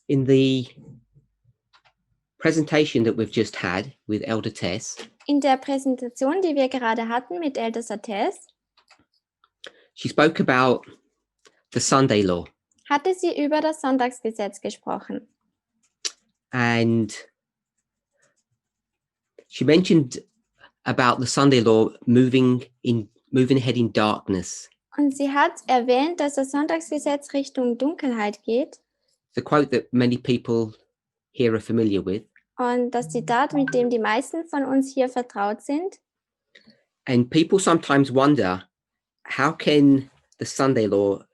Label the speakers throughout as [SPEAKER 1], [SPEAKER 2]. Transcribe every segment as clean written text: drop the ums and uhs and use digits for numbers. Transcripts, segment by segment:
[SPEAKER 1] In the presentation that we've just had with Elder Tess,
[SPEAKER 2] In der Präsentation, die wir gerade hatten mit Ältester Tess,
[SPEAKER 1] she spoke about the Sunday law.
[SPEAKER 2] hatte sie über das Sonntagsgesetz gesprochen.
[SPEAKER 1] And she mentioned about the Sunday law moving ahead in darkness.
[SPEAKER 2] Und sie hat erwähnt, dass das Sonntagsgesetz Richtung Dunkelheit geht.
[SPEAKER 1] The quote that many people here are familiar with.
[SPEAKER 2] Und das Zitat, mit dem die meisten von uns hier vertraut sind.
[SPEAKER 1] And people sometimes wonder, how can the Sunday law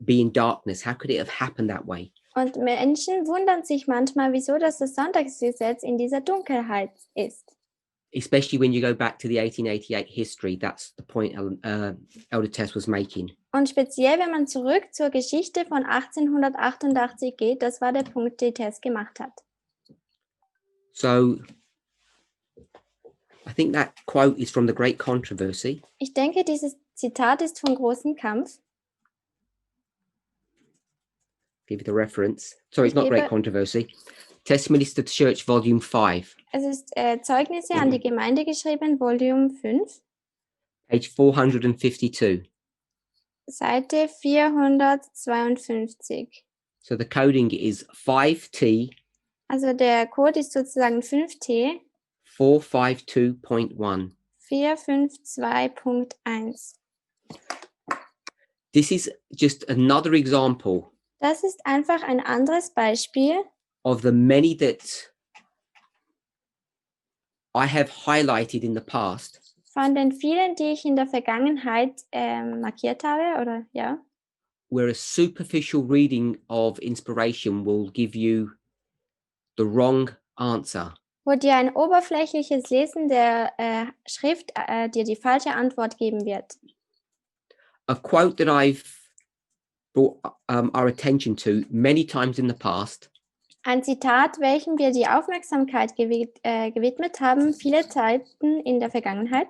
[SPEAKER 1] be in darkness? How could it have happened that way?
[SPEAKER 2] Und Menschen wundern sich manchmal, wieso das Sonntagsgesetz in dieser Dunkelheit ist.
[SPEAKER 1] Especially when you go back to the 1888 history, that's the point Elder Tess was making.
[SPEAKER 2] Und speziell, wenn man zurück zur Geschichte von 1888 geht, das war der Punkt, den Tess gemacht hat.
[SPEAKER 1] So, I think that quote is from the Great Controversy.
[SPEAKER 2] Ich denke, dieses Zitat ist vom großen Kampf.
[SPEAKER 1] Give you the reference. Sorry, it's not Great Controversy. Testimonies to the Church, Volume 5.
[SPEAKER 2] Es ist Zeugnisse an die Gemeinde geschrieben, Volume 5.
[SPEAKER 1] Page 452.
[SPEAKER 2] Seite 452.
[SPEAKER 1] So the coding is 5T.
[SPEAKER 2] Also der Code ist sozusagen 5T.
[SPEAKER 1] 452.1.
[SPEAKER 2] 452.1.
[SPEAKER 1] This is just another example.
[SPEAKER 2] Das ist einfach ein anderes Beispiel
[SPEAKER 1] of the many that I have highlighted in the past.
[SPEAKER 2] Von den vielen, die ich in der Vergangenheit markiert habe, oder ja.
[SPEAKER 1] Where a superficial reading of inspiration will give you the wrong answer.
[SPEAKER 2] Wo dir ein oberflächliches Lesen der Schrift dir die falsche Antwort geben wird.
[SPEAKER 1] A quote that I've brought our attention to many times in the past.
[SPEAKER 2] Ein Zitat, welchem wir die Aufmerksamkeit gewidmet haben, viele Zeiten in der Vergangenheit.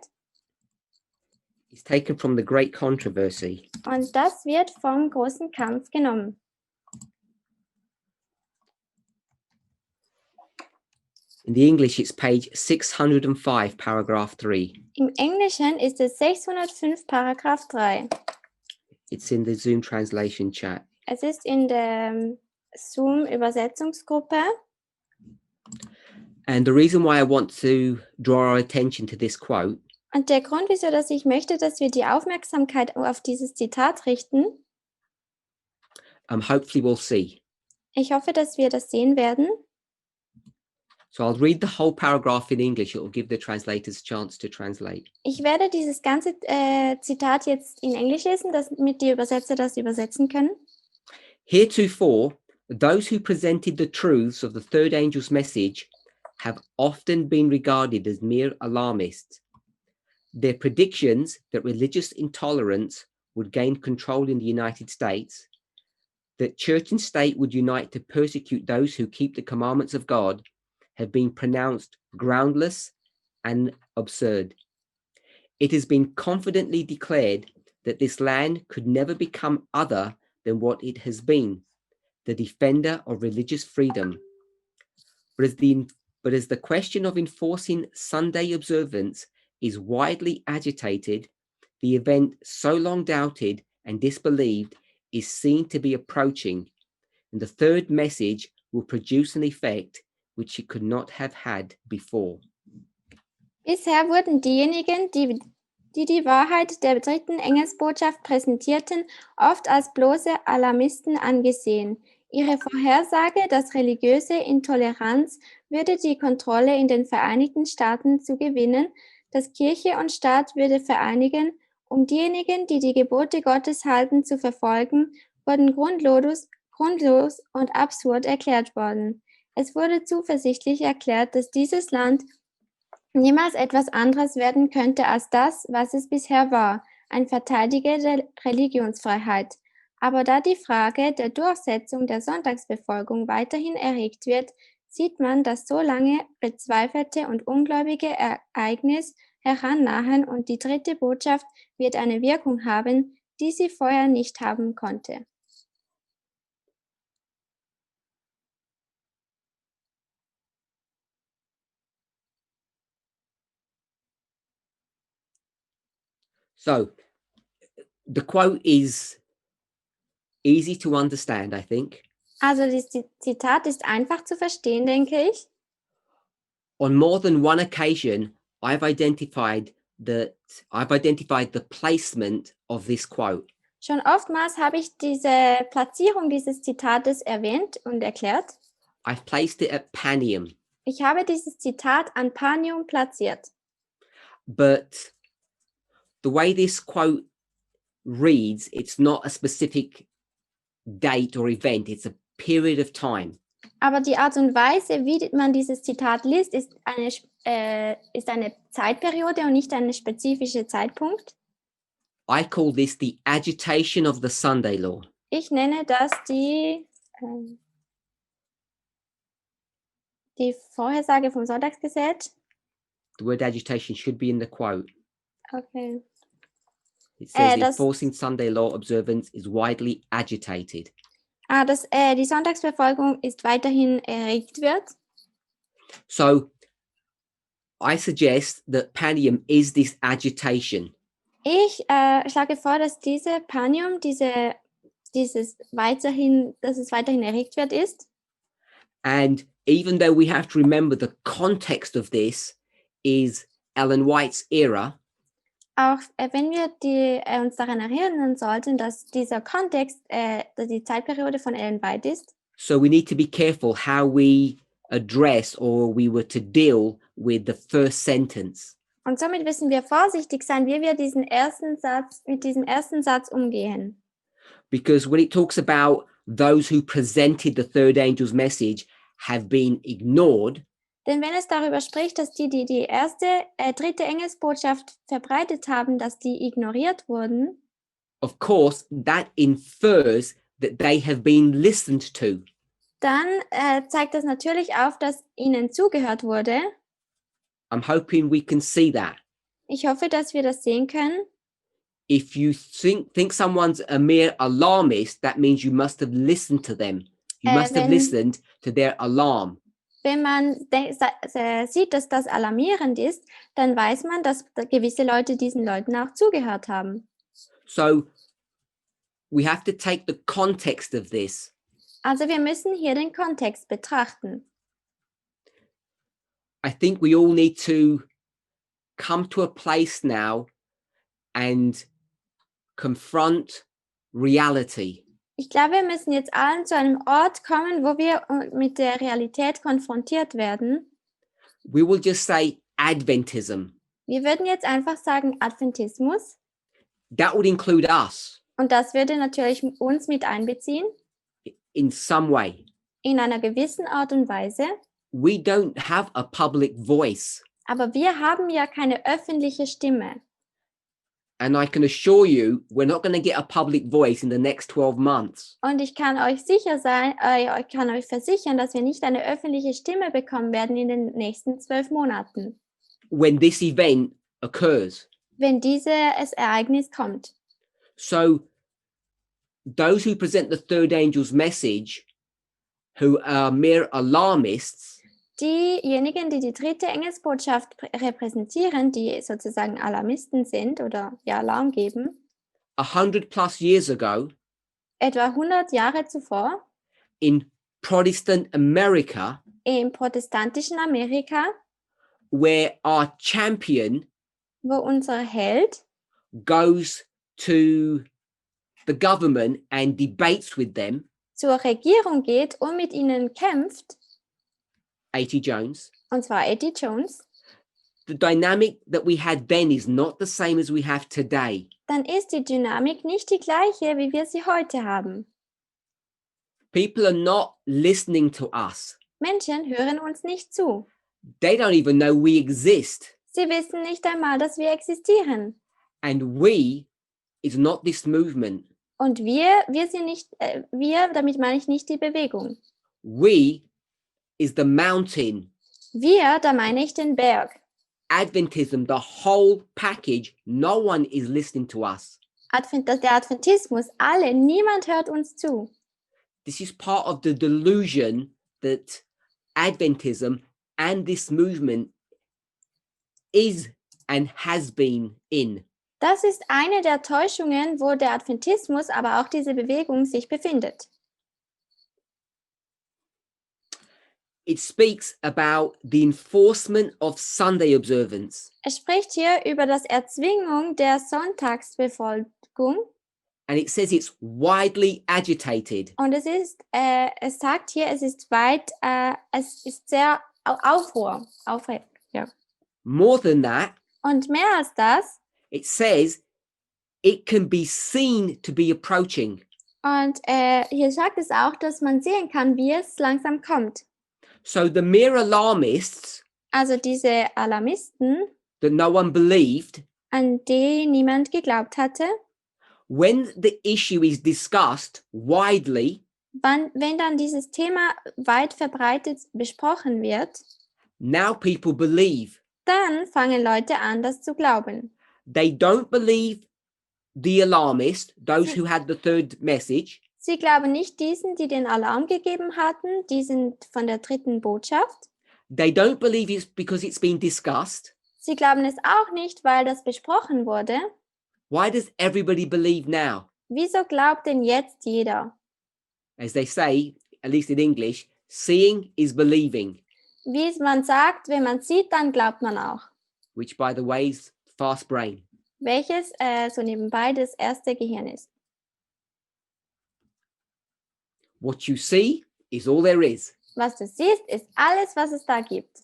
[SPEAKER 1] Is taken from the Great Controversy.
[SPEAKER 2] Und das wird vom großen Kampf genommen.
[SPEAKER 1] In the English, it's page 605, paragraph 3.
[SPEAKER 2] Im Englischen ist es 605, Paragraph 3.
[SPEAKER 1] It's in the Zoom translation chat.
[SPEAKER 2] Es ist in der Zoom-Übersetzungsgruppe.
[SPEAKER 1] And the reason why I want to draw our attention to this quote.
[SPEAKER 2] Und der Grund, wieso dass ich möchte, dass wir die Aufmerksamkeit auf dieses Zitat richten.
[SPEAKER 1] Hopefully we'll see.
[SPEAKER 2] Ich hoffe, dass wir das sehen werden.
[SPEAKER 1] So I'll read the whole paragraph in English. It will give the translators a chance to translate.
[SPEAKER 2] Ich werde dieses ganze Zitat jetzt in Englisch lesen, damit die Übersetzer das übersetzen können.
[SPEAKER 1] Heretofore, those who presented the truths of the third angel's message have often been regarded as mere alarmists. Their predictions that religious intolerance would gain control in the United States, that church and state would unite to persecute those who keep the commandments of God, have been pronounced groundless and absurd. It has been confidently declared that this land could never become other than what it has been, the defender of religious freedom. But as the question of enforcing Sunday observance is widely agitated, the event so long doubted and disbelieved is seen to be approaching, and the third message will produce an effect which it could not have had before.
[SPEAKER 2] Bisher wurden diejenigen, die Wahrheit der dritten Engelsbotschaft präsentierten, oft als bloße Alarmisten angesehen. Ihre Vorhersage, dass religiöse Intoleranz würde die Kontrolle in den Vereinigten Staaten zu gewinnen, dass Kirche und Staat würde vereinigen, um diejenigen, die die Gebote Gottes halten, zu verfolgen, wurden grundlos und absurd erklärt worden. Es wurde zuversichtlich erklärt, dass dieses Land niemals etwas anderes werden könnte als das, was es bisher war, ein Verteidiger der Religionsfreiheit. Aber da die Frage der Durchsetzung der Sonntagsbefolgung weiterhin erregt wird, sieht man, dass so lange bezweifelte und ungläubige Ereignis herannahen und die dritte Botschaft wird eine Wirkung haben, die sie vorher nicht haben konnte.
[SPEAKER 1] So the quote is easy to understand, I think.
[SPEAKER 2] Also das Zitat ist einfach zu verstehen, denke ich.
[SPEAKER 1] On more than one occasion, I've identified the placement of this quote.
[SPEAKER 2] Schon oftmals habe ich diese Platzierung dieses Zitates erwähnt und erklärt.
[SPEAKER 1] I've placed it at Panium.
[SPEAKER 2] Ich habe dieses Zitat an Panium platziert.
[SPEAKER 1] But the way this quote reads, it's not a specific date or event, it's a period of time.
[SPEAKER 2] Aber die Art und Weise, wie man dieses Zitat liest, ist eine Zeitperiode und nicht ein spezifischer Zeitpunkt.
[SPEAKER 1] I call this the agitation of the Sunday law.
[SPEAKER 2] Ich nenne das die Vorhersage vom Sonntagsgesetz.
[SPEAKER 1] The word agitation should be in the quote.
[SPEAKER 2] Okay.
[SPEAKER 1] It says enforcing Sunday law observance is widely agitated.
[SPEAKER 2] Dass die Sonntagsverfolgung ist weiterhin erregt wird.
[SPEAKER 1] So I suggest that Panium is this agitation.
[SPEAKER 2] Ich schlage vor, dass diese Panium, dass es weiterhin erregt wird, ist.
[SPEAKER 1] And even though we have to remember the context of this is Ellen White's era.
[SPEAKER 2] Auch wenn wir uns daran erinnern sollten, dass dieser Kontext die Zeitperiode von Ellen White ist.
[SPEAKER 1] So we need to be careful how we address or we were to deal with the first sentence.
[SPEAKER 2] Und somit müssen wir vorsichtig sein, wie wir mit diesem ersten Satz umgehen.
[SPEAKER 1] Because when it talks about those who presented the third angel's message have been ignored.
[SPEAKER 2] Denn wenn es darüber spricht, dass die dritte Engelsbotschaft verbreitet haben, dass die ignoriert wurden.
[SPEAKER 1] Of course, that infers that they have been listened to.
[SPEAKER 2] Dann zeigt das natürlich auf, dass ihnen zugehört wurde.
[SPEAKER 1] I'm hoping we can see that.
[SPEAKER 2] Ich hoffe, dass wir das sehen können.
[SPEAKER 1] If you think someone's a mere alarmist, that means you must have listened to them. You must have listened to their alarm.
[SPEAKER 2] Wenn man sieht, dass das alarmierend ist, dann weiß man, dass gewisse Leute diesen Leuten auch zugehört haben.
[SPEAKER 1] So we have to take the context of this.
[SPEAKER 2] Also wir müssen hier den Kontext betrachten.
[SPEAKER 1] I think we all need to come to a place now and confront reality.
[SPEAKER 2] Ich glaube, wir müssen jetzt allen zu einem Ort kommen, wo wir mit der Realität konfrontiert werden.
[SPEAKER 1] We will just say Adventism.
[SPEAKER 2] Wir würden jetzt einfach sagen Adventismus.
[SPEAKER 1] That would include us.
[SPEAKER 2] Und das würde natürlich uns mit einbeziehen.
[SPEAKER 1] In some way.
[SPEAKER 2] In einer gewissen Art und Weise.
[SPEAKER 1] We don't have a public voice.
[SPEAKER 2] Aber wir haben ja keine öffentliche Stimme.
[SPEAKER 1] And I can assure you, we're not going to get a public voice in the next 12 months.
[SPEAKER 2] Und ich kann euch versichern, dass wir nicht eine öffentliche Stimme bekommen werden in den nächsten 12 Monaten.
[SPEAKER 1] When this event occurs.
[SPEAKER 2] Wenn dieses Ereignis kommt.
[SPEAKER 1] So, those who present the third angel's message, who are mere alarmists,
[SPEAKER 2] diejenigen, die dritte Engelsbotschaft repräsentieren, die sozusagen Alarmisten sind oder ja Alarm geben.
[SPEAKER 1] 100+ years ago,
[SPEAKER 2] etwa 100 Jahre zuvor,
[SPEAKER 1] in Protestant America,
[SPEAKER 2] im protestantischen Amerika,
[SPEAKER 1] where our champion,
[SPEAKER 2] wo unser Held,
[SPEAKER 1] goes to the government and debates with them,
[SPEAKER 2] zur Regierung geht und mit ihnen kämpft,
[SPEAKER 1] A.T. Jones.
[SPEAKER 2] Und zwar A.T. Jones.
[SPEAKER 1] The dynamic that we had then is not the same as we have today.
[SPEAKER 2] Dann ist die Dynamik nicht die gleiche, wie wir sie heute haben.
[SPEAKER 1] People are not listening to us.
[SPEAKER 2] Menschen hören uns nicht zu.
[SPEAKER 1] They don't even know we exist.
[SPEAKER 2] Sie wissen nicht einmal, dass wir existieren.
[SPEAKER 1] And we is not this movement.
[SPEAKER 2] Und wir sind nicht, damit meine ich nicht die Bewegung.
[SPEAKER 1] We is the mountain.
[SPEAKER 2] Wir, da meine ich den Berg.
[SPEAKER 1] Adventism, the whole package, no one is listening to us.
[SPEAKER 2] Der Adventismus, niemand hört uns zu.
[SPEAKER 1] This is part of the delusion that Adventism and this movement is and has been in.
[SPEAKER 2] Das ist eine der Täuschungen, wo der Adventismus, aber auch diese Bewegung sich befindet.
[SPEAKER 1] It speaks about the enforcement of Sunday observance.
[SPEAKER 2] Es spricht hier über das Erzwingung der Sonntagsbefolgung
[SPEAKER 1] And it says it's widely agitated.
[SPEAKER 2] und es sagt hier, es ist sehr Aufruhr. Ja.
[SPEAKER 1] More than that,
[SPEAKER 2] Und mehr als das,
[SPEAKER 1] it says it can be seen to be approaching.
[SPEAKER 2] und hier sagt es auch, dass man sehen kann, wie es langsam kommt.
[SPEAKER 1] So the mere alarmists
[SPEAKER 2] Also diese Alarmisten,
[SPEAKER 1] that no one believed,
[SPEAKER 2] an die niemand geglaubt hatte,
[SPEAKER 1] when the issue is discussed widely,
[SPEAKER 2] wenn dann dieses Thema weit verbreitet besprochen wird,
[SPEAKER 1] now people believe.
[SPEAKER 2] dann fangen Leute an, das zu glauben.
[SPEAKER 1] They don't believe the alarmist, those who had the third message.
[SPEAKER 2] Sie glauben nicht diesen, die den Alarm gegeben hatten, die sind von der dritten Botschaft.
[SPEAKER 1] They don't believe it's because it's been discussed.
[SPEAKER 2] Sie glauben es auch nicht, weil das besprochen wurde.
[SPEAKER 1] Why does everybody believe now?
[SPEAKER 2] Wieso glaubt denn jetzt jeder?
[SPEAKER 1] As they say, at least in English, seeing is believing,
[SPEAKER 2] Wie man sagt, wenn man sieht, dann glaubt man auch.
[SPEAKER 1] which by the way is fast brain.
[SPEAKER 2] Welches so nebenbei das erste Gehirn ist.
[SPEAKER 1] What you see is all there is.
[SPEAKER 2] Was du siehst, ist alles, was es da gibt.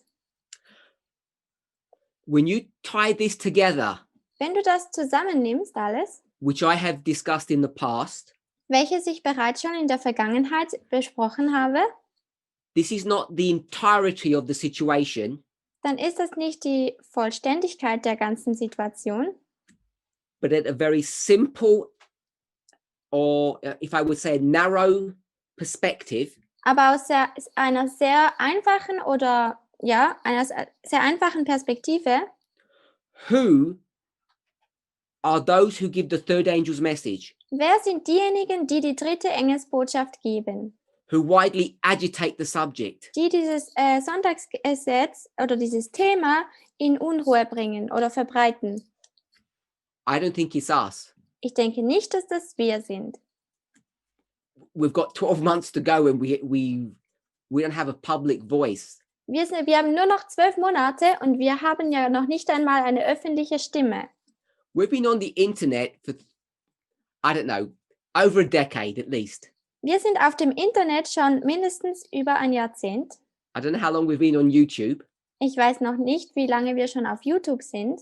[SPEAKER 1] When you tie this together,
[SPEAKER 2] Wenn du das zusammennimmst, alles,
[SPEAKER 1] which I have discussed in the past,
[SPEAKER 2] welches ich bereits schon in der Vergangenheit besprochen habe,
[SPEAKER 1] this is not the entirety of the situation,
[SPEAKER 2] dann ist das nicht die Vollständigkeit der ganzen Situation,
[SPEAKER 1] but at a very simple, or if I would say a narrow perspective,
[SPEAKER 2] aber aus einer sehr einfachen oder ja, einer sehr einfachen Perspektive,
[SPEAKER 1] who are those who give the third angel's message,
[SPEAKER 2] wer sind diejenigen, die die dritte Engelsbotschaft geben,
[SPEAKER 1] who widely agitate the subject?
[SPEAKER 2] die dieses Sonntagsgesetz oder dieses Thema in Unruhe bringen oder verbreiten?
[SPEAKER 1] I don't think it's us.
[SPEAKER 2] Ich denke nicht, dass das wir sind.
[SPEAKER 1] We've got 12 months to go and we don't have a public voice.
[SPEAKER 2] Wir haben nur noch 12 Monate und wir haben ja noch nicht einmal eine öffentliche Stimme.
[SPEAKER 1] We've been on the internet for, I don't know, over a decade at least.
[SPEAKER 2] Wir sind auf dem Internet schon mindestens über ein Jahrzehnt.
[SPEAKER 1] I don't know how long we've been on YouTube.
[SPEAKER 2] Ich weiß noch nicht, wie lange wir schon auf YouTube sind.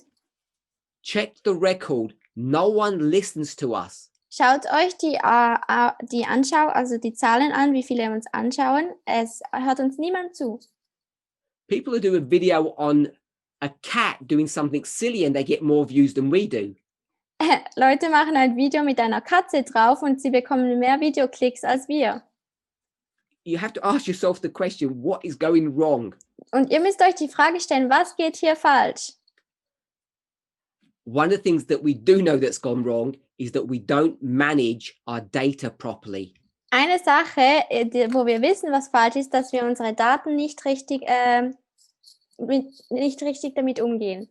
[SPEAKER 1] Check the record. No one listens to us.
[SPEAKER 2] Schaut euch die Zahlen an, wie viele uns anschauen. Es hört uns niemand zu.
[SPEAKER 1] People who do a video on a cat doing something silly and they get more views than we do.
[SPEAKER 2] Leute machen ein Video mit einer Katze drauf und sie bekommen mehr Videoklicks als wir.
[SPEAKER 1] You have to ask yourself the question, what is going wrong?
[SPEAKER 2] Und ihr müsst euch die Frage stellen, was geht hier falsch?
[SPEAKER 1] One of the things that we do know that's gone wrong is that we don't manage our data properly.
[SPEAKER 2] Eine Sache, wo wir wissen, was falsch ist, dass wir unsere Daten nicht richtig damit umgehen.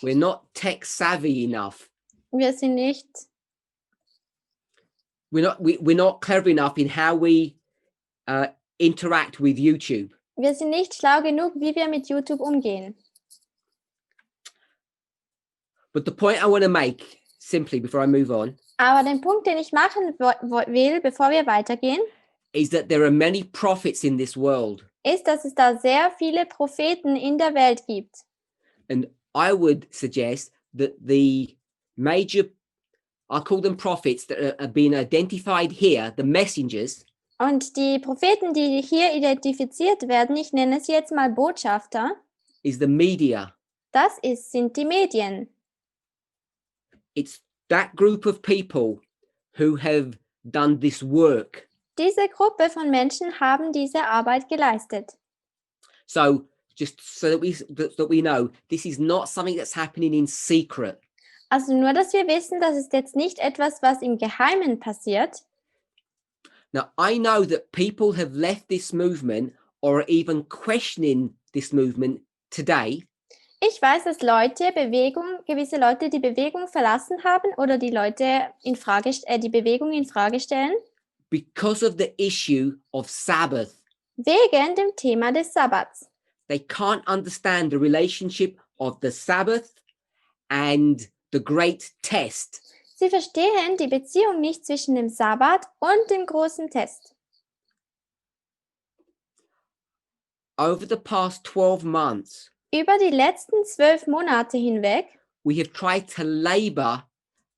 [SPEAKER 1] We're not tech savvy enough.
[SPEAKER 2] Wir sind nicht,
[SPEAKER 1] We're not clever enough in how we interact with YouTube.
[SPEAKER 2] wir sind nicht schlau genug, wie wir mit YouTube umgehen.
[SPEAKER 1] But the point I want to make, simply before I move on,
[SPEAKER 2] Aber den Punkt, den ich machen will, bevor wir weitergehen,
[SPEAKER 1] is that there are many prophets in this world.
[SPEAKER 2] ist, dass es da sehr viele Propheten in der Welt gibt.
[SPEAKER 1] And I would suggest that the major, I'll call them prophets that are being identified here, the messengers,
[SPEAKER 2] Und die Propheten, die hier identifiziert werden, ich nenne es jetzt mal Botschafter,
[SPEAKER 1] is the media.
[SPEAKER 2] sind die Medien.
[SPEAKER 1] It's that group of people who have done this work.
[SPEAKER 2] Diese Gruppe von Menschen haben diese Arbeit geleistet.
[SPEAKER 1] So just so that we know, this is not something that's happening in secret.
[SPEAKER 2] Also nur, dass wir wissen, das ist jetzt nicht etwas, was im Geheimen passiert.
[SPEAKER 1] Now, I know that people have left this movement or are even questioning this movement today.
[SPEAKER 2] Ich weiß, dass gewisse Leute die Bewegung verlassen haben oder die Bewegung in Frage stellen,
[SPEAKER 1] because of the issue of Sabbath.
[SPEAKER 2] wegen dem Thema des Sabbats.
[SPEAKER 1] They can't understand the relationship of the Sabbath and the great test.
[SPEAKER 2] Sie verstehen die Beziehung nicht zwischen dem Sabbat und dem großen Test.
[SPEAKER 1] Over the past 12 months,
[SPEAKER 2] Über die letzten 12 Monate hinweg
[SPEAKER 1] we have tried to labor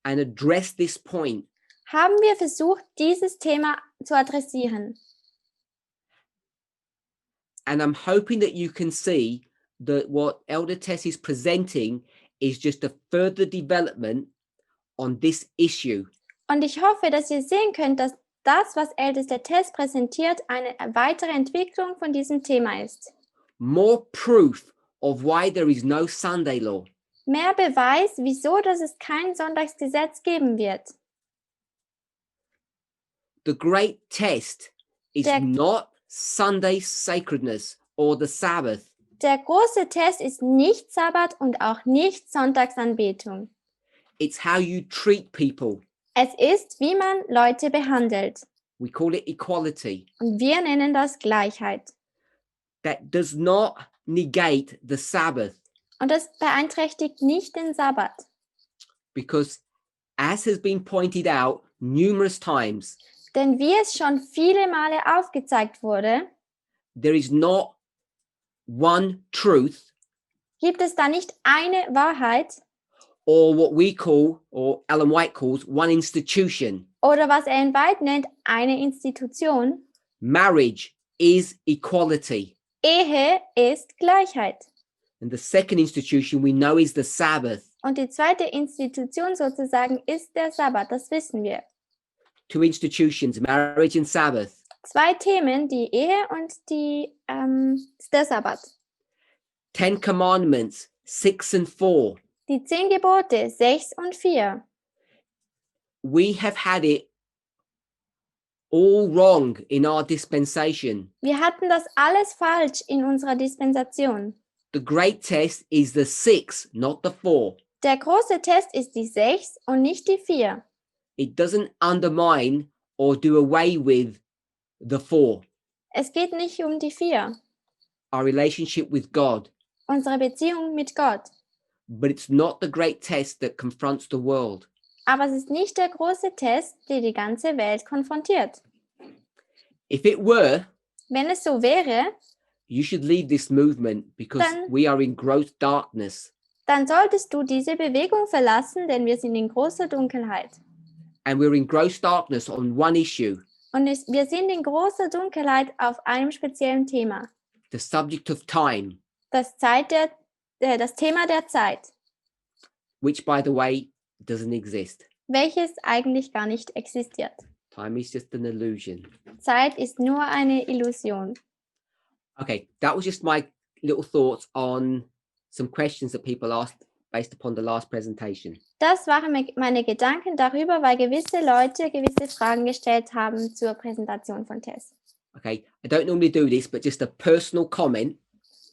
[SPEAKER 1] and address this point.
[SPEAKER 2] haben wir versucht, dieses Thema zu adressieren.
[SPEAKER 1] And I'm hoping that you can see that what Elder Tess is presenting is just a further development on this issue.
[SPEAKER 2] Und ich hoffe, dass ihr sehen könnt, dass das, was ältester Test präsentiert, eine weitere Entwicklung von diesem Thema ist.
[SPEAKER 1] More proof of why there is no Sunday law.
[SPEAKER 2] Mehr Beweis, wieso dass es kein Sonntagsgesetz geben wird.
[SPEAKER 1] The great test is not Sunday sacredness or the Sabbath.
[SPEAKER 2] Der große Test ist nicht Sabbat und auch nicht Sonntagsanbetung.
[SPEAKER 1] It's how you treat people.
[SPEAKER 2] Es ist, wie man Leute behandelt.
[SPEAKER 1] We call it equality.
[SPEAKER 2] Und wir nennen das Gleichheit.
[SPEAKER 1] That does not negate the Sabbath.
[SPEAKER 2] Und das beeinträchtigt nicht den Sabbat.
[SPEAKER 1] Because as has been pointed out numerous times,
[SPEAKER 2] Denn wie es schon viele Male aufgezeigt wurde,
[SPEAKER 1] there is not one truth
[SPEAKER 2] gibt es da nicht eine Wahrheit
[SPEAKER 1] or what we call, or Ellen White calls, one institution.
[SPEAKER 2] oder was er in White nennt, eine Institution.
[SPEAKER 1] Marriage is equality.
[SPEAKER 2] Ehe ist Gleichheit.
[SPEAKER 1] And the second institution we know is the Sabbath.
[SPEAKER 2] Und die zweite Institution sozusagen ist der Sabbat, das wissen wir.
[SPEAKER 1] Two institutions, marriage and Sabbath.
[SPEAKER 2] Zwei Themen, die Ehe und der Sabbat.
[SPEAKER 1] 10 Commandments, 6 and 4.
[SPEAKER 2] Die 10 Gebote, 6 und 4.
[SPEAKER 1] We have had it all wrong in our dispensation.
[SPEAKER 2] Wir hatten das alles falsch in unserer Dispensation.
[SPEAKER 1] The great test is the 6, not the 4.
[SPEAKER 2] Der große Test ist die 6 und nicht die 4.
[SPEAKER 1] It doesn't undermine or do away with the 4.
[SPEAKER 2] Es geht nicht um die 4,
[SPEAKER 1] Our relationship with God.
[SPEAKER 2] unsere Beziehung mit Gott.
[SPEAKER 1] But it's not the great test that confronts the world.
[SPEAKER 2] Aber es ist nicht der große Test, der die ganze Welt konfrontiert.
[SPEAKER 1] If it were,
[SPEAKER 2] Wenn es so wäre,
[SPEAKER 1] you should leave this movement because we are in gross darkness.
[SPEAKER 2] dann solltest du diese Bewegung verlassen, denn wir sind in großer Dunkelheit.
[SPEAKER 1] And we're in gross darkness on one issue,
[SPEAKER 2] Und wir sind in großer Dunkelheit auf einem speziellen Thema.
[SPEAKER 1] the subject of time,
[SPEAKER 2] Das Thema der Zeit,
[SPEAKER 1] which, by the way, doesn't exist.
[SPEAKER 2] welches eigentlich gar nicht existiert.
[SPEAKER 1] Time is just an illusion.
[SPEAKER 2] Zeit ist nur eine Illusion.
[SPEAKER 1] Okay, that was just my little thoughts on some questions that people asked based upon the last presentation.
[SPEAKER 2] Das waren meine Gedanken darüber, weil gewisse Leute gewisse Fragen gestellt haben zur Präsentation von Tess.
[SPEAKER 1] Okay, I don't normally do this, but just a personal comment.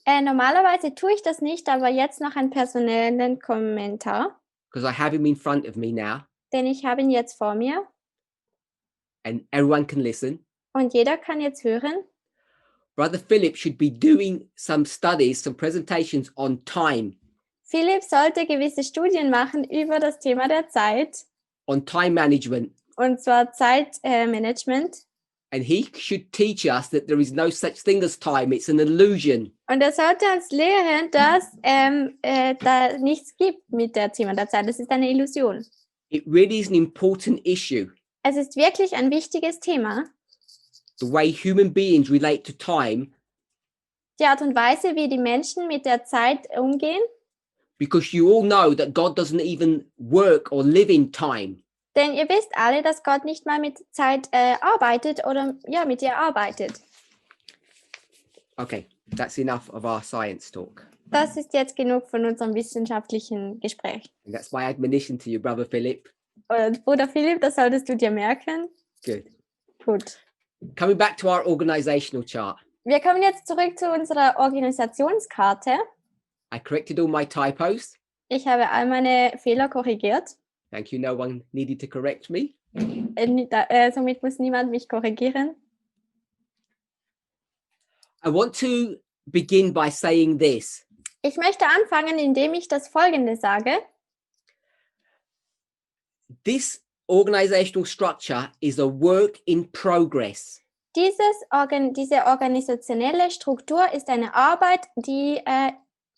[SPEAKER 2] Normalerweise tue ich das nicht, aber jetzt noch einen personellen Kommentar,
[SPEAKER 1] Because I have him in front of me now
[SPEAKER 2] denn ich habe ihn jetzt vor mir
[SPEAKER 1] and everyone can listen.
[SPEAKER 2] und jeder kann jetzt hören.
[SPEAKER 1] Brother Philip should be doing some studies, some presentations on time,
[SPEAKER 2] Philipp sollte gewisse Studien machen über das Thema der Zeit,
[SPEAKER 1] on time management.
[SPEAKER 2] und zwar Zeitmanagement.
[SPEAKER 1] And he should teach us that there is no such thing as time. It's an illusion.
[SPEAKER 2] Und er sollte uns lehren, dass da nichts gibt mit dem Thema der Zeit. Das ist eine Illusion.
[SPEAKER 1] It really is an important issue.
[SPEAKER 2] Es ist wirklich ein wichtiges Thema.
[SPEAKER 1] The way human beings relate to time,
[SPEAKER 2] Die Art und Weise, wie die Menschen mit der Zeit umgehen.
[SPEAKER 1] because you all know that God doesn't even work or live in time.
[SPEAKER 2] Denn ihr wisst alle, dass Gott nicht mal mit Zeit arbeitet oder mit ihr arbeitet.
[SPEAKER 1] Okay, that's enough of our science talk.
[SPEAKER 2] Das ist jetzt genug von unserem wissenschaftlichen Gespräch.
[SPEAKER 1] And that's my admonition to you, Brother Philip.
[SPEAKER 2] Und Bruder Philipp, das solltest du dir merken.
[SPEAKER 1] Good.
[SPEAKER 2] Gut.
[SPEAKER 1] Coming back to our organizational chart.
[SPEAKER 2] Wir kommen jetzt zurück zu unserer Organisationskarte.
[SPEAKER 1] I corrected all my typos.
[SPEAKER 2] Ich habe all meine Fehler korrigiert.
[SPEAKER 1] Thank you. No one needed to correct me.
[SPEAKER 2] Somit muss niemand mich korrigieren.
[SPEAKER 1] I want to begin by saying this.
[SPEAKER 2] Ich möchte anfangen, indem ich das Folgende sage.
[SPEAKER 1] This organizational structure is a work in progress.
[SPEAKER 2] Diese organisationelle Struktur ist eine Arbeit, die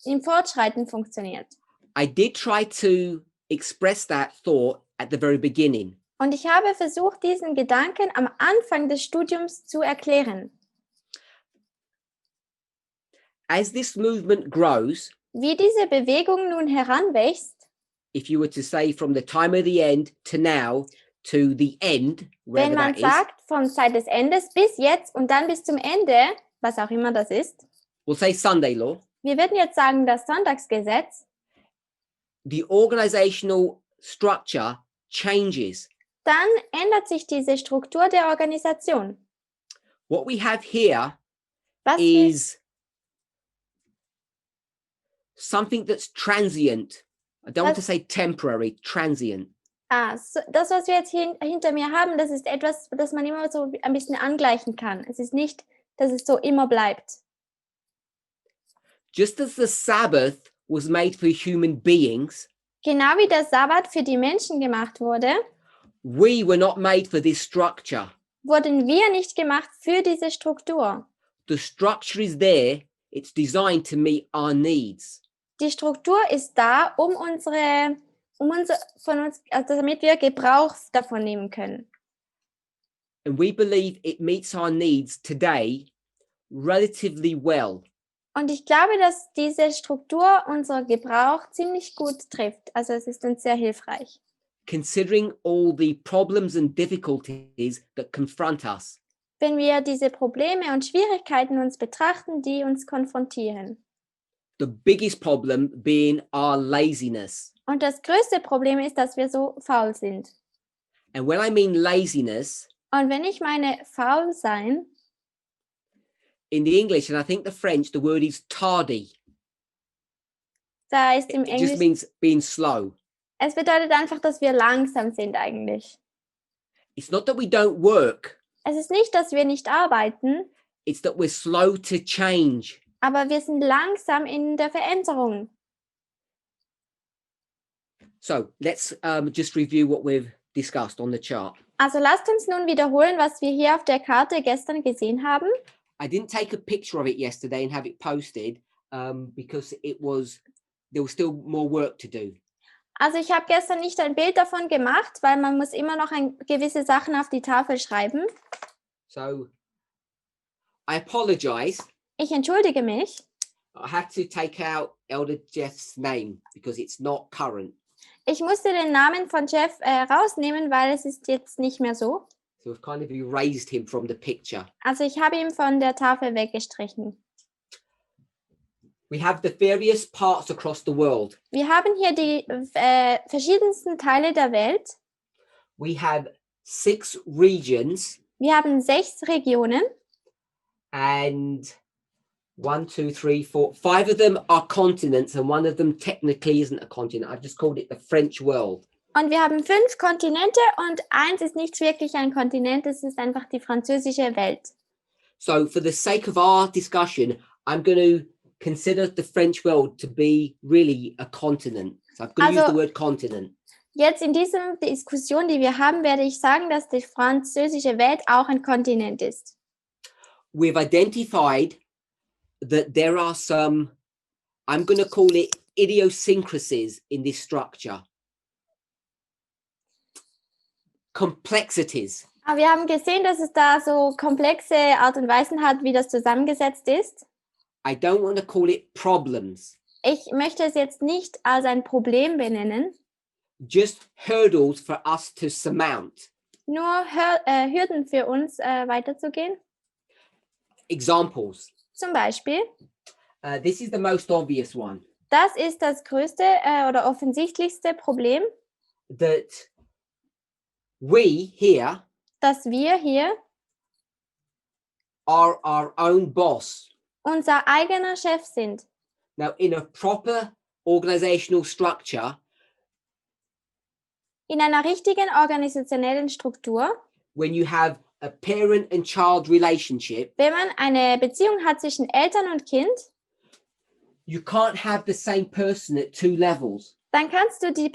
[SPEAKER 2] im Fortschreiten funktioniert.
[SPEAKER 1] I did try to express that thought at the very beginning.
[SPEAKER 2] Und ich habe versucht, diesen Gedanken am Anfang des Studiums zu erklären.
[SPEAKER 1] As this movement grows,
[SPEAKER 2] Wie diese Bewegung nun heranwächst,
[SPEAKER 1] if you were to say from the time of the end to now to the end,
[SPEAKER 2] wenn
[SPEAKER 1] wherever
[SPEAKER 2] man
[SPEAKER 1] that is,
[SPEAKER 2] sagt, von Zeit des Endes bis jetzt und dann bis zum Ende, was auch immer das ist,
[SPEAKER 1] we'll say Sunday law,
[SPEAKER 2] wir würden jetzt sagen, das Sonntagsgesetz,
[SPEAKER 1] the organizational structure changes.
[SPEAKER 2] dann ändert sich diese Struktur der Organisation.
[SPEAKER 1] What we have here
[SPEAKER 2] Was wir,
[SPEAKER 1] is something that's transient. I don't want to say temporary, transient.
[SPEAKER 2] das, was wir jetzt hinter mir haben, das ist etwas, das man immer so ein bisschen angleichen kann. Es ist nicht, dass es so immer bleibt.
[SPEAKER 1] Just as the Sabbath was made for human beings,
[SPEAKER 2] Genau wie der Sabbat für die Menschen gemacht wurde,
[SPEAKER 1] we were not made for this structure.
[SPEAKER 2] wurden wir nicht gemacht für diese Struktur.
[SPEAKER 1] The structure is there. It's designed to meet our needs.
[SPEAKER 2] Die Struktur ist da, damit wir Gebrauch davon nehmen können.
[SPEAKER 1] And we believe it meets our needs today relatively well.
[SPEAKER 2] Und ich glaube, dass diese Struktur unser Gebrauch ziemlich gut trifft. Also es ist uns sehr hilfreich.
[SPEAKER 1] Considering all the problems and difficulties that confront us.
[SPEAKER 2] Wenn wir diese Probleme und Schwierigkeiten uns betrachten, die uns konfrontieren.
[SPEAKER 1] The biggest problem being our laziness.
[SPEAKER 2] Und das größte Problem ist, dass wir so faul sind.
[SPEAKER 1] And when I mean laziness,
[SPEAKER 2] Und wenn ich meine faul sein,
[SPEAKER 1] in the English, and I think the French, the word is tardy.
[SPEAKER 2] da ist im
[SPEAKER 1] It just
[SPEAKER 2] Englisch,
[SPEAKER 1] means being slow.
[SPEAKER 2] es bedeutet einfach, dass wir langsam sind eigentlich.
[SPEAKER 1] It's not that we don't work.
[SPEAKER 2] Es ist nicht, dass wir nicht arbeiten,
[SPEAKER 1] It's that we're slow to change.
[SPEAKER 2] aber wir sind langsam in der Veränderung.
[SPEAKER 1] So let's just review what we've discussed on the chart.
[SPEAKER 2] Also lasst uns nun wiederholen, was wir hier auf der Karte gestern gesehen haben.
[SPEAKER 1] I didn't take a picture of it yesterday and have it posted because there was still more work to do.
[SPEAKER 2] Also ich habe gestern nicht ein Bild davon gemacht, weil man muss immer noch gewisse Sachen auf die Tafel schreiben.
[SPEAKER 1] So I apologize.
[SPEAKER 2] Ich entschuldige mich.
[SPEAKER 1] I had to take out Elder Jeff's name because it's not current.
[SPEAKER 2] Ich musste den Namen von Jeff rausnehmen, weil es ist jetzt nicht mehr so.
[SPEAKER 1] So we've kind of erased him from the picture.
[SPEAKER 2] Also ich habe ihn von der Tafel weggestrichen.
[SPEAKER 1] We have the various parts across the world.
[SPEAKER 2] Wir haben hier die verschiedensten Teile der Welt.
[SPEAKER 1] We have 6 regions
[SPEAKER 2] Wir haben 6 Regionen
[SPEAKER 1] and 1, 2, 3, 4, 5 of them are continents and one of them technically isn't a continent. I've just called it the French world.
[SPEAKER 2] und wir haben 5 Kontinente und eins ist nicht wirklich ein Kontinent, es ist einfach die französische Welt.
[SPEAKER 1] So for the sake of our discussion, I'm going to consider the French world to be really a continent. So I'm going to use the word continent.
[SPEAKER 2] Jetzt in dieser Diskussion, die wir haben, werde ich sagen, dass die französische Welt auch ein Kontinent ist.
[SPEAKER 1] We've identified that there are some, I'm going to call it idiosyncrasies in this structure. Complexities.
[SPEAKER 2] Aber wir haben gesehen, dass es da so komplexe Art und Weisen hat, wie das zusammengesetzt ist.
[SPEAKER 1] I don't want to call it problems.
[SPEAKER 2] Ich möchte es jetzt nicht als ein Problem benennen,
[SPEAKER 1] Just hurdles for us to surmount.
[SPEAKER 2] nur Hürden für uns weiterzugehen.
[SPEAKER 1] Examples.
[SPEAKER 2] Zum Beispiel,
[SPEAKER 1] This is the most obvious one.
[SPEAKER 2] das ist das größte oder offensichtlichste Problem,
[SPEAKER 1] That we here
[SPEAKER 2] dass wir hier
[SPEAKER 1] are our own boss.
[SPEAKER 2] unser eigener Chef sind.
[SPEAKER 1] Now, in a proper organizational structure,
[SPEAKER 2] In einer richtigen organisationellen Struktur,
[SPEAKER 1] when you have a parent and child relationship,
[SPEAKER 2] wenn man eine Beziehung hat zwischen Eltern und Kind,
[SPEAKER 1] you can't have the same person at two levels.
[SPEAKER 2] dann kannst du die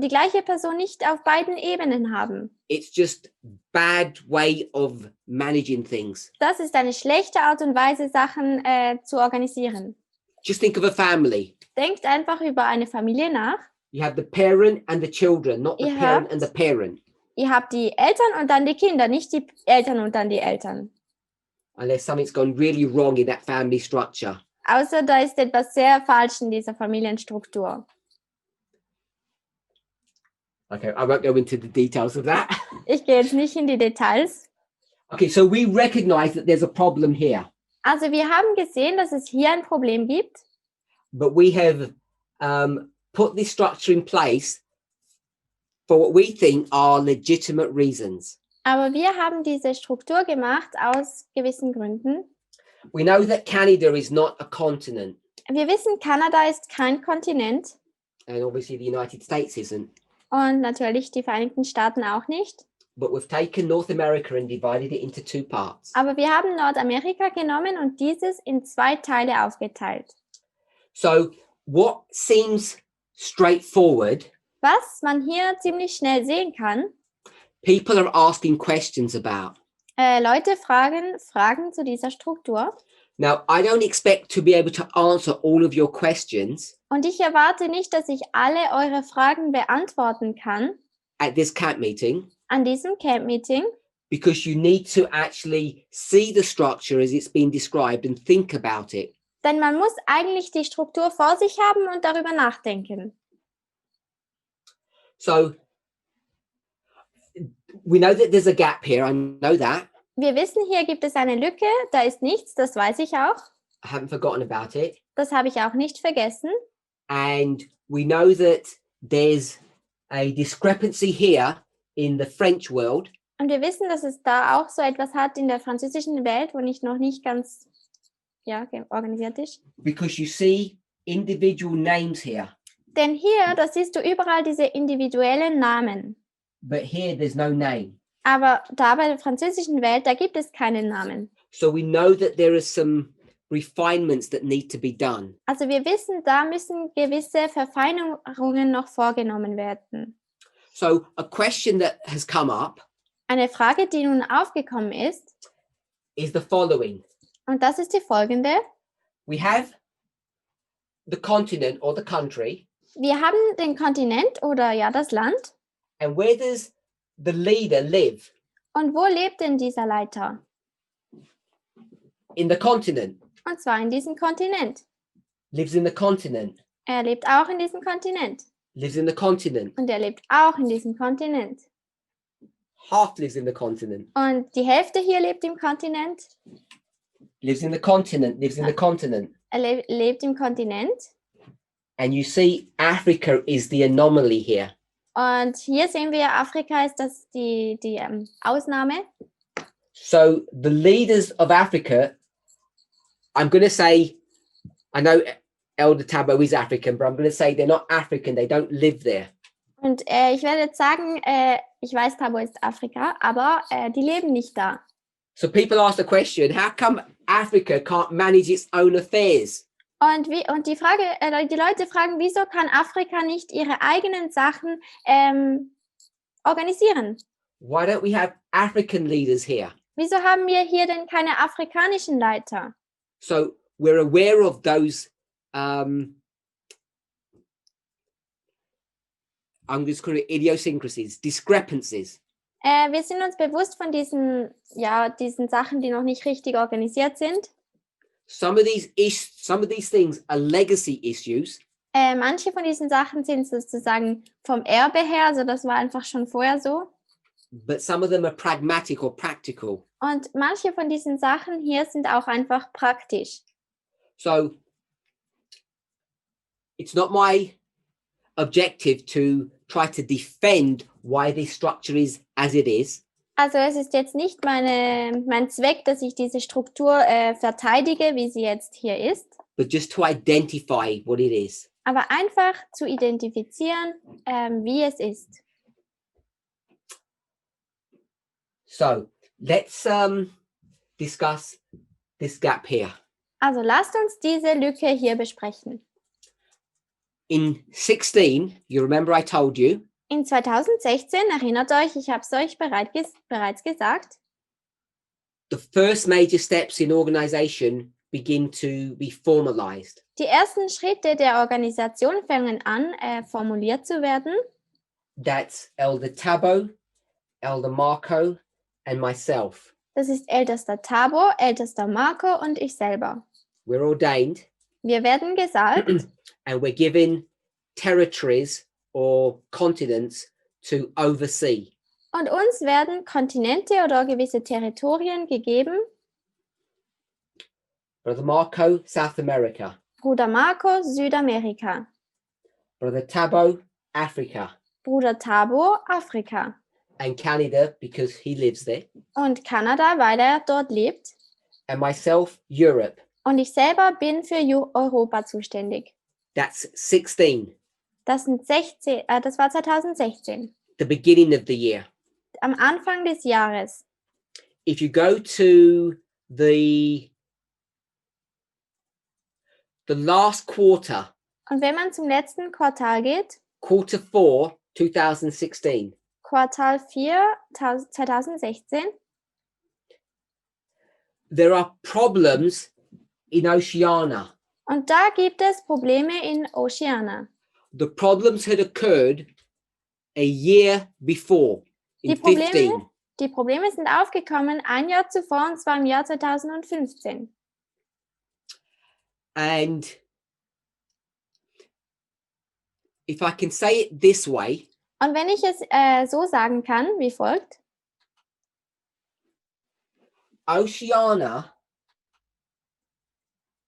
[SPEAKER 2] gleiche Person nicht auf beiden Ebenen haben.
[SPEAKER 1] It's just bad way of managing things.
[SPEAKER 2] Das ist eine schlechte Art und Weise, Sachen zu organisieren.
[SPEAKER 1] Just think of a family.
[SPEAKER 2] Denkt einfach über eine Familie nach.
[SPEAKER 1] You have the parent and the children, not the
[SPEAKER 2] Ihr
[SPEAKER 1] parent
[SPEAKER 2] habt-
[SPEAKER 1] and the parent.
[SPEAKER 2] Ihr habt die Eltern und dann die Kinder, nicht die Eltern und dann die Eltern.
[SPEAKER 1] Unless something's gone really wrong in that family structure.
[SPEAKER 2] Außer da ist etwas sehr falsch in dieser Familienstruktur.
[SPEAKER 1] Okay, I won't go into the details of that.
[SPEAKER 2] Ich gehe jetzt nicht in die Details.
[SPEAKER 1] Okay, so we recognize that there's a problem here,
[SPEAKER 2] Also wir haben gesehen, dass es hier ein Problem gibt,
[SPEAKER 1] but we have put this structure in place for what we think are legitimate reasons.
[SPEAKER 2] aber wir haben diese Struktur gemacht aus gewissen Gründen.
[SPEAKER 1] We know that Canada is not a continent,
[SPEAKER 2] Wir wissen, Kanada ist kein Kontinent
[SPEAKER 1] and obviously the United States isn't,
[SPEAKER 2] und natürlich die Vereinigten Staaten auch nicht.
[SPEAKER 1] but we've taken North America and divided it into two parts.
[SPEAKER 2] Aber wir haben Nordamerika genommen und dieses in 2 Teile aufgeteilt.
[SPEAKER 1] So what seems straightforward,
[SPEAKER 2] Was man hier ziemlich schnell sehen kann,
[SPEAKER 1] people are asking questions about.
[SPEAKER 2] Leute Fragen zu dieser Struktur.
[SPEAKER 1] Now, I don't expect to be able to answer all of your questions
[SPEAKER 2] Und ich erwarte nicht, dass ich alle eure Fragen beantworten kann
[SPEAKER 1] at this camp meeting,
[SPEAKER 2] an diesem Camp-Meeting,
[SPEAKER 1] because you need to actually see the structure as it's been described and think about it.
[SPEAKER 2] denn man muss eigentlich die Struktur vor sich haben und darüber nachdenken.
[SPEAKER 1] So we know that there's a gap here. I know that.
[SPEAKER 2] Wir wissen, hier gibt es eine Lücke, da ist nichts, das weiß ich auch.
[SPEAKER 1] I haven't forgotten about it.
[SPEAKER 2] Das habe ich auch nicht vergessen.
[SPEAKER 1] And we know that there's a discrepancy here in the French world
[SPEAKER 2] Und wir wissen, dass es da auch so etwas hat in der französischen Welt, wo nicht noch nicht ganz organisiert ist.
[SPEAKER 1] because you see individual names here,
[SPEAKER 2] Denn hier, da siehst du überall diese individuellen Namen.
[SPEAKER 1] but here there's no name.
[SPEAKER 2] Aber da bei der französischen Welt, da gibt es keinen Namen.
[SPEAKER 1] So we know that there are some refinements that need to be done.
[SPEAKER 2] Also wir wissen, da müssen gewisse Verfeinerungen noch vorgenommen werden.
[SPEAKER 1] So a question that has come up
[SPEAKER 2] Eine Frage, die nun aufgekommen ist,
[SPEAKER 1] is the following.
[SPEAKER 2] und das ist die folgende.
[SPEAKER 1] We have the continent or the country,
[SPEAKER 2] Wir haben den Kontinent oder ja das Land.
[SPEAKER 1] and where does the leader live?
[SPEAKER 2] Und wo lebt denn dieser Leiter?
[SPEAKER 1] In the continent.
[SPEAKER 2] Und zwar in diesem Kontinent.
[SPEAKER 1] Lives in the continent.
[SPEAKER 2] Er lebt auch in diesem Kontinent.
[SPEAKER 1] Lives in the continent.
[SPEAKER 2] Und er lebt auch in diesem Kontinent.
[SPEAKER 1] Half lives in the continent.
[SPEAKER 2] Und die Hälfte hier lebt im Kontinent.
[SPEAKER 1] Lives in the continent. Lives in the continent.
[SPEAKER 2] Er lebt im Kontinent.
[SPEAKER 1] And you see Africa is the anomaly here.
[SPEAKER 2] Und hier sehen wir, Afrika ist das die Ausnahme.
[SPEAKER 1] So the leaders of Africa, I'm going to say, I know Elder Tabo is African, but I'm going to say they're not African. They don't live there.
[SPEAKER 2] Und ich werde jetzt sagen, ich weiß, Tabo ist Afrika, aber die leben nicht da.
[SPEAKER 1] So people ask the question, how come Africa can't manage its own affairs?
[SPEAKER 2] Und die Leute fragen, wieso kann Afrika nicht ihre eigenen Sachen organisieren?
[SPEAKER 1] Why don't we have African leaders here?
[SPEAKER 2] Wieso haben wir hier denn keine afrikanischen Leiter?
[SPEAKER 1] So we're aware of those, I'm just calling it idiosyncrasies, discrepancies.
[SPEAKER 2] Wir sind uns bewusst von diesen Sachen, die noch nicht richtig organisiert sind.
[SPEAKER 1] Some of these things are legacy issues,
[SPEAKER 2] Manche von diesen Sachen sind sozusagen vom Erbe her, also das war einfach schon vorher so.
[SPEAKER 1] but some of them are pragmatic or practical.
[SPEAKER 2] Und manche von diesen Sachen hier sind auch einfach praktisch.
[SPEAKER 1] So it's not my objective to try to defend why this structure is as it is.
[SPEAKER 2] Also es ist jetzt nicht mein Zweck, dass ich diese Struktur verteidige, wie sie jetzt hier ist.
[SPEAKER 1] but just to identify what it is.
[SPEAKER 2] aber einfach zu identifizieren, wie es ist.
[SPEAKER 1] So let's discuss this gap here.
[SPEAKER 2] Also lasst uns diese Lücke hier besprechen.
[SPEAKER 1] In 16, you remember I told you,
[SPEAKER 2] In 2016, erinnert euch, ich habe es euch bereits gesagt,
[SPEAKER 1] the first major steps in organization begin to be formalized.
[SPEAKER 2] die ersten Schritte der Organisation fangen an, formuliert zu werden.
[SPEAKER 1] That's Elder Tabo, Elder Marco, and myself.
[SPEAKER 2] Das ist ältester Tabo, ältester Marco und ich selber.
[SPEAKER 1] We're ordained
[SPEAKER 2] Wir werden gesalbt
[SPEAKER 1] and we're given territories or continents to oversee.
[SPEAKER 2] und uns werden Kontinente oder gewisse Territorien gegeben.
[SPEAKER 1] Brother Marco, South America.
[SPEAKER 2] Bruder Marco, Südamerika.
[SPEAKER 1] Brother Tabo, Africa.
[SPEAKER 2] Bruder Tabo, Afrika.
[SPEAKER 1] And Canada, because he lives there.
[SPEAKER 2] Und Kanada, weil er dort lebt.
[SPEAKER 1] And myself, Europe.
[SPEAKER 2] Und ich selber bin für Europa zuständig.
[SPEAKER 1] That's 16.
[SPEAKER 2] Das war 2016.
[SPEAKER 1] The beginning of the year.
[SPEAKER 2] Am Anfang des Jahres.
[SPEAKER 1] If you go to the last quarter.
[SPEAKER 2] Und wenn man zum letzten Quartal geht,
[SPEAKER 1] Quarter 4, 2016.
[SPEAKER 2] Quartal 4, 2016,
[SPEAKER 1] there are problems in Oceania.
[SPEAKER 2] und da gibt es Probleme in Oceania.
[SPEAKER 1] The problems had occurred a year before, in 15.
[SPEAKER 2] Die Probleme sind aufgekommen ein Jahr zuvor, und zwar im Jahr 2015.
[SPEAKER 1] And if I can say it this way,
[SPEAKER 2] Und wenn ich es so sagen kann, wie folgt:
[SPEAKER 1] Oceania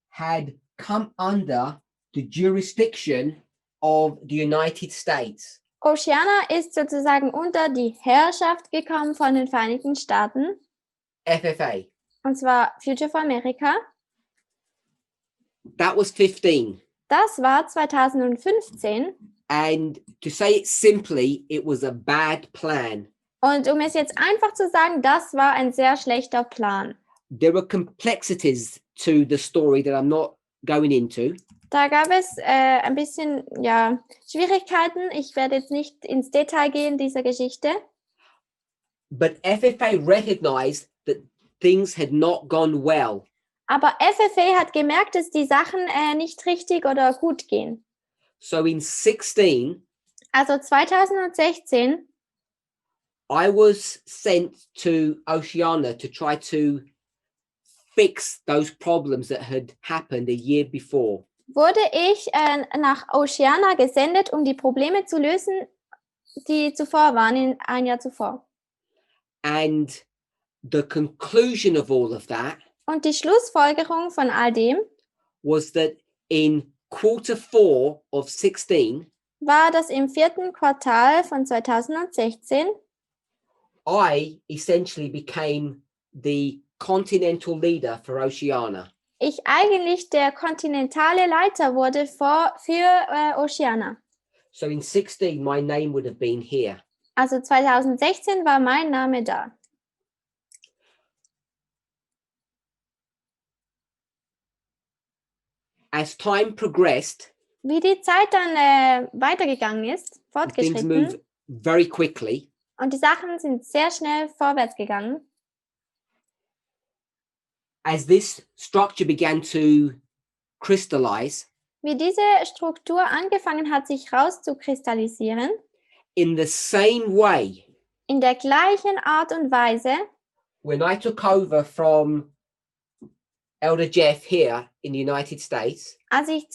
[SPEAKER 1] had come under the jurisdiction of the United States.
[SPEAKER 2] Oceania ist sozusagen unter die Herrschaft gekommen von den Vereinigten Staaten,
[SPEAKER 1] FFA.
[SPEAKER 2] und zwar Future for America.
[SPEAKER 1] That was 15.
[SPEAKER 2] Das war 2015.
[SPEAKER 1] And to say it simply, it was a bad plan.
[SPEAKER 2] Und um es jetzt einfach zu sagen, das war ein sehr schlechter Plan.
[SPEAKER 1] There were complexities to the story that I'm not going into.
[SPEAKER 2] Da gab es ein bisschen Schwierigkeiten. Ich werde jetzt nicht ins Detail gehen dieser Geschichte.
[SPEAKER 1] But FFA recognized that things had not gone well.
[SPEAKER 2] Aber FFA hat gemerkt, dass die Sachen nicht richtig oder gut gehen.
[SPEAKER 1] So in 16,
[SPEAKER 2] Also 2016
[SPEAKER 1] I was sent to Oceania to try to fix those problems that had happened a year before.
[SPEAKER 2] wurde ich nach Oceania gesendet, um die Probleme zu lösen, die zuvor waren, ein Jahr zuvor.
[SPEAKER 1] And the conclusion of all of that
[SPEAKER 2] Und die Schlussfolgerung von all dem
[SPEAKER 1] was that in quarter 4 of 16,
[SPEAKER 2] war, dass im 4. Quartal von 2016
[SPEAKER 1] I essentially became the continental leader for Oceania.
[SPEAKER 2] ich eigentlich der kontinentale Leiter wurde für Oceania.
[SPEAKER 1] So in 16, my name would have been here.
[SPEAKER 2] Also 2016 war mein Name da.
[SPEAKER 1] As time progressed,
[SPEAKER 2] Wie die Zeit dann weitergegangen ist,
[SPEAKER 1] things
[SPEAKER 2] fortgeschritten,
[SPEAKER 1] moved very quickly.
[SPEAKER 2] und die Sachen sind sehr schnell vorwärts gegangen.
[SPEAKER 1] As this structure began to crystallize,
[SPEAKER 2] Wie diese Struktur angefangen hat, sich rauszukristallisieren,
[SPEAKER 1] in the same way,
[SPEAKER 2] in der gleichen Art und Weise,
[SPEAKER 1] when I took over from Elder Jeff here in the United States,
[SPEAKER 2] als ich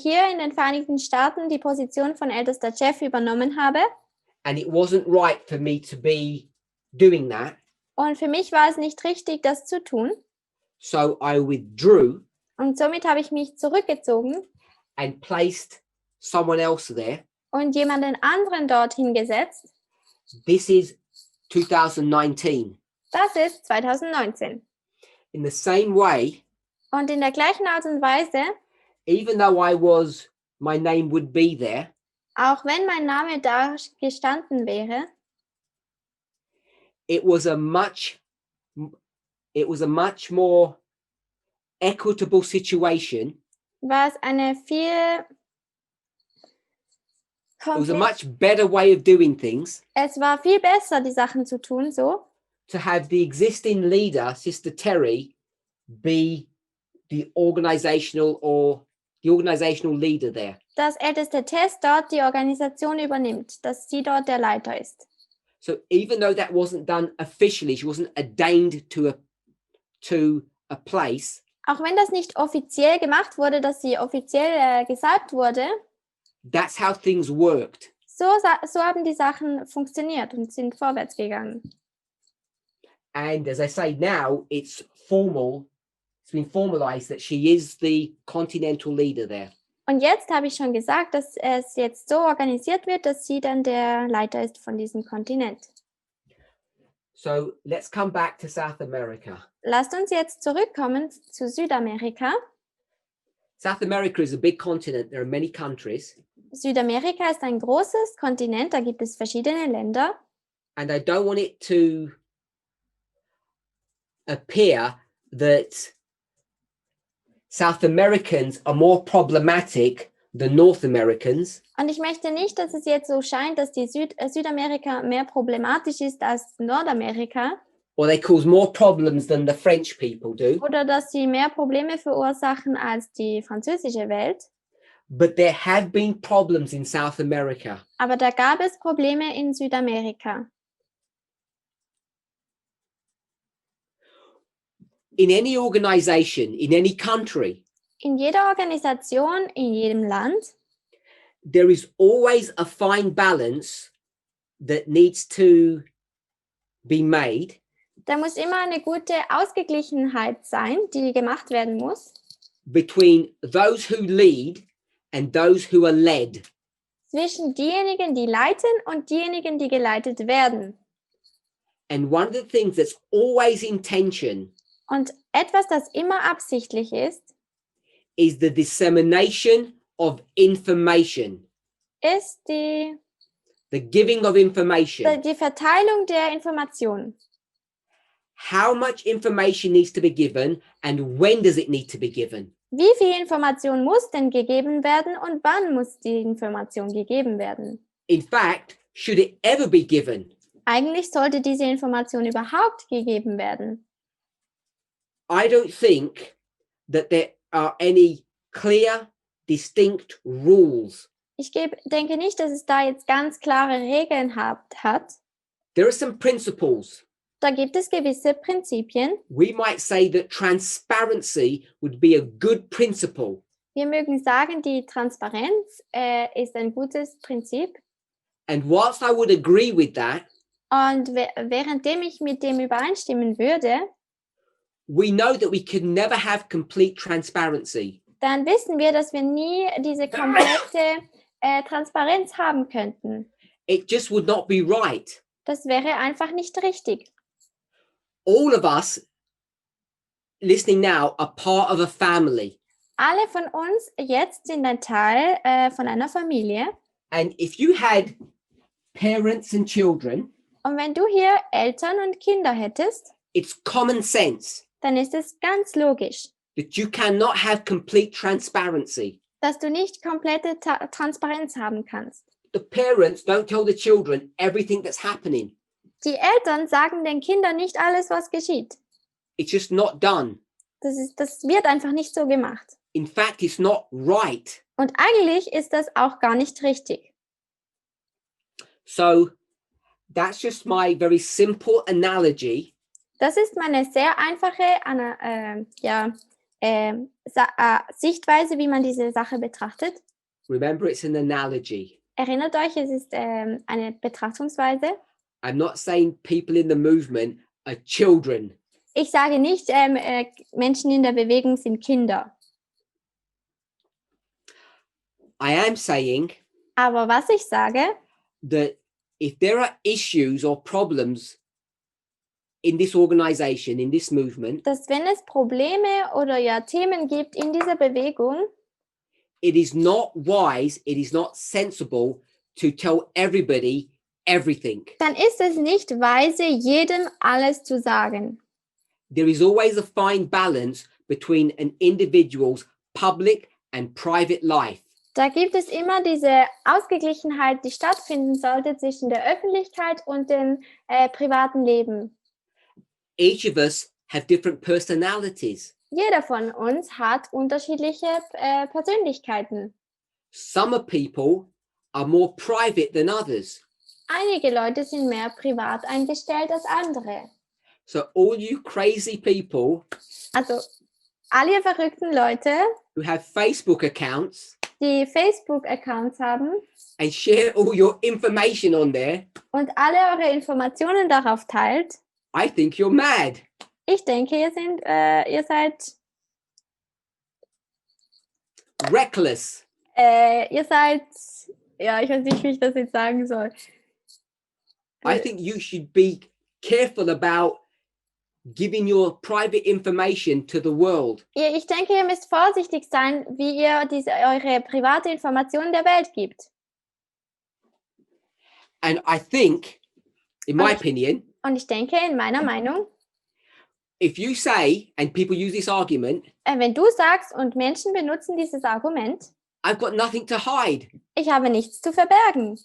[SPEAKER 2] hier in den Vereinigten Staaten die Position von ältester Jeff übernommen habe,
[SPEAKER 1] and it wasn't right for me to be doing that,
[SPEAKER 2] und für mich war es nicht richtig, das zu tun,
[SPEAKER 1] so I withdrew
[SPEAKER 2] und somit habe ich mich zurückgezogen
[SPEAKER 1] and placed someone else there.
[SPEAKER 2] und jemanden anderen dorthin gesetzt.
[SPEAKER 1] This is 2019.
[SPEAKER 2] Das ist 2019.
[SPEAKER 1] In the same way,
[SPEAKER 2] Und in der gleichen Art und Weise
[SPEAKER 1] even though my name would be there,
[SPEAKER 2] auch wenn mein Name da gestanden wäre,
[SPEAKER 1] it was a much more equitable situation.
[SPEAKER 2] war es eine viel
[SPEAKER 1] It was a much better way of doing things
[SPEAKER 2] es war viel besser, die Sachen zu tun, so,
[SPEAKER 1] to have the existing leader, Sister Terry, be the organizational leader there.
[SPEAKER 2] dass älteste Tess dort die Organisation übernimmt, dass sie dort der Leiter ist.
[SPEAKER 1] So even though that wasn't done officially, she wasn't ordained to a place.
[SPEAKER 2] Auch wenn das nicht offiziell gemacht wurde, dass sie offiziell gesalbt wurde,
[SPEAKER 1] That's how things worked.
[SPEAKER 2] so haben die Sachen funktioniert und sind vorwärts gegangen.
[SPEAKER 1] And as I say now, it's been formalized that she is the continental leader there.
[SPEAKER 2] Und jetzt habe ich schon gesagt, dass es jetzt so organisiert wird, dass sie dann der Leiter ist von diesem Kontinent.
[SPEAKER 1] So let's come back to South America.
[SPEAKER 2] Lasst uns jetzt zurückkommen zu Südamerika.
[SPEAKER 1] South America is a big continent. There are many countries.
[SPEAKER 2] Südamerika ist ein großes Kontinent, da gibt es verschiedene Länder.
[SPEAKER 1] And I don't want it to appear that South Americans are more problematic than North Americans.
[SPEAKER 2] Und ich möchte nicht, dass es jetzt so scheint, dass die Südamerika mehr problematisch ist als Nordamerika.
[SPEAKER 1] Or they cause more problems than the French people do.
[SPEAKER 2] Oder dass sie mehr Probleme verursachen als die französische Welt.
[SPEAKER 1] But there have been problems in South America.
[SPEAKER 2] Aber da gab es Probleme in Südamerika.
[SPEAKER 1] In any organization, in any country,
[SPEAKER 2] In jeder Organisation, in jedem Land,
[SPEAKER 1] there is always a fine balance that needs to be made
[SPEAKER 2] da muss immer eine gute Ausgeglichenheit sein, die gemacht werden muss,
[SPEAKER 1] between those who lead and those who are led.
[SPEAKER 2] zwischen diejenigen, die leiten und diejenigen, die geleitet werden.
[SPEAKER 1] And one of the things that's always in tension
[SPEAKER 2] Und etwas, das immer absichtlich ist,
[SPEAKER 1] is the dissemination of information,
[SPEAKER 2] ist die
[SPEAKER 1] giving of information.
[SPEAKER 2] die Verteilung der Informationen.
[SPEAKER 1] How much information needs to be given and when does it need to be given?
[SPEAKER 2] Wie viel Information muss denn gegeben werden und wann muss die Information gegeben werden?
[SPEAKER 1] In fact, should it ever be given?
[SPEAKER 2] Eigentlich sollte diese Information überhaupt gegeben werden.
[SPEAKER 1] I don't think that there are any clear, distinct rules.
[SPEAKER 2] Ich denke nicht, dass es da jetzt ganz klare Regeln hat.
[SPEAKER 1] There are some principles.
[SPEAKER 2] Da gibt es gewisse Prinzipien.
[SPEAKER 1] We might say that transparency would be a good principle.
[SPEAKER 2] Wir mögen sagen, die Transparenz ist ein gutes Prinzip.
[SPEAKER 1] And whilst I would agree with that,
[SPEAKER 2] Und währenddem ich mit dem übereinstimmen würde,
[SPEAKER 1] we know that we could never have complete transparency.
[SPEAKER 2] dann wissen wir, dass wir nie diese komplette Transparenz haben könnten.
[SPEAKER 1] It just would not be right.
[SPEAKER 2] Das wäre einfach nicht richtig.
[SPEAKER 1] All of us listening now are part of a family.
[SPEAKER 2] Alle von uns jetzt sind ein Teil von einer Familie.
[SPEAKER 1] And if you had parents and children,
[SPEAKER 2] Und wenn du hier Eltern und Kinder hättest,
[SPEAKER 1] it's common sense
[SPEAKER 2] dann ist es ganz logisch,
[SPEAKER 1] that you cannot have complete transparency.
[SPEAKER 2] dass du nicht komplette Transparenz haben kannst.
[SPEAKER 1] The parents don't tell the children everything that's happening.
[SPEAKER 2] Die Eltern sagen den Kindern nicht alles, was geschieht.
[SPEAKER 1] It's just not done.
[SPEAKER 2] Das wird einfach nicht so gemacht.
[SPEAKER 1] In fact, it's not right.
[SPEAKER 2] Und eigentlich ist das auch gar nicht richtig.
[SPEAKER 1] So that's just my very simple analogy.
[SPEAKER 2] Das ist meine sehr einfache Sichtweise, wie man diese Sache betrachtet.
[SPEAKER 1] Remember, it's an analogy.
[SPEAKER 2] Erinnert euch, es ist eine Betrachtungsweise.
[SPEAKER 1] I'm not saying people in the movement are children.
[SPEAKER 2] Ich sage nicht, Menschen in der Bewegung sind Kinder.
[SPEAKER 1] I am saying
[SPEAKER 2] Aber was ich sage,
[SPEAKER 1] that if there are issues or problems in this organization, in this movement,
[SPEAKER 2] dass wenn es Probleme oder Themen gibt in dieser Bewegung,
[SPEAKER 1] it is not wise, it is not sensible to tell everybody everything.
[SPEAKER 2] dann ist es nicht weise, jedem alles zu sagen.
[SPEAKER 1] There is always a fine balance between an individual's public and private life.
[SPEAKER 2] Da gibt es immer diese Ausgeglichenheit, die stattfinden sollte zwischen der Öffentlichkeit und dem privaten Leben.
[SPEAKER 1] Each of us have different personalities.
[SPEAKER 2] Jeder von uns hat unterschiedliche Persönlichkeiten.
[SPEAKER 1] Some people are more private than others.
[SPEAKER 2] Einige Leute sind mehr privat eingestellt als andere.
[SPEAKER 1] So all you crazy people
[SPEAKER 2] Also alle verrückten Leute,
[SPEAKER 1] who have Facebook accounts
[SPEAKER 2] die Facebook-Accounts haben
[SPEAKER 1] and share all your information on there,
[SPEAKER 2] und alle eure Informationen darauf teilt,
[SPEAKER 1] I think you're mad.
[SPEAKER 2] ich denke, ihr seid
[SPEAKER 1] Reckless.
[SPEAKER 2] Ja, ich weiß nicht, wie ich das jetzt sagen soll.
[SPEAKER 1] I think you should be careful about giving your private information to the world.
[SPEAKER 2] Ich denke, ihr müsst vorsichtig sein, wie ihr eure private Informationen der Welt gibt.
[SPEAKER 1] And I think, in my opinion,
[SPEAKER 2] Und ich denke, in meiner Meinung,
[SPEAKER 1] if you say, and people use this argument,
[SPEAKER 2] wenn du sagst und Menschen benutzen dieses Argument,
[SPEAKER 1] I've got nothing to hide.
[SPEAKER 2] ich habe nichts zu verbergen.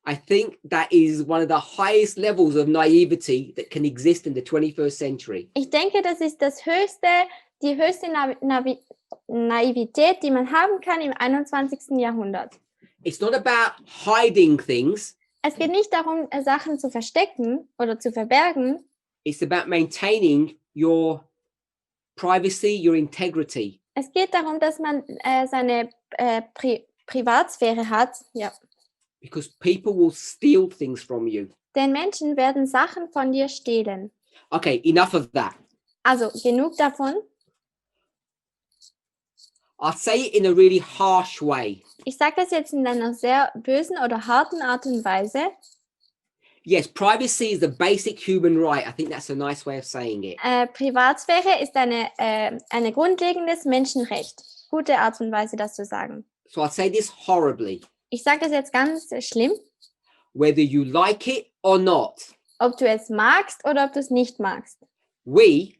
[SPEAKER 1] I think that is one of the highest levels of naivety that can exist in the 21st century.
[SPEAKER 2] Ich denke, das ist die höchste Naivität, die man haben kann im 21. Jahrhundert.
[SPEAKER 1] It's not about hiding things.
[SPEAKER 2] Es geht nicht darum, Sachen zu verstecken oder zu verbergen.
[SPEAKER 1] It's about maintaining your privacy, your integrity.
[SPEAKER 2] Es geht darum, dass man seine Privatsphäre hat. Ja.
[SPEAKER 1] Because people will steal things from you.
[SPEAKER 2] Denn Menschen werden Sachen von dir stehlen.
[SPEAKER 1] Okay, enough of that.
[SPEAKER 2] Also genug davon.
[SPEAKER 1] I'll say it in a really harsh way.
[SPEAKER 2] Ich sage das jetzt in einer sehr bösen oder harten Art und Weise.
[SPEAKER 1] Yes, privacy is a basic human right. I think that's a nice way of saying it.
[SPEAKER 2] Privatsphäre ist ein grundlegendes Menschenrecht. Gute Art und Weise, das zu sagen.
[SPEAKER 1] So I'll say this horribly.
[SPEAKER 2] Ich sage das jetzt ganz schlimm.
[SPEAKER 1] Whether you like it or not.
[SPEAKER 2] Ob du es magst oder ob du es nicht magst.
[SPEAKER 1] Wir,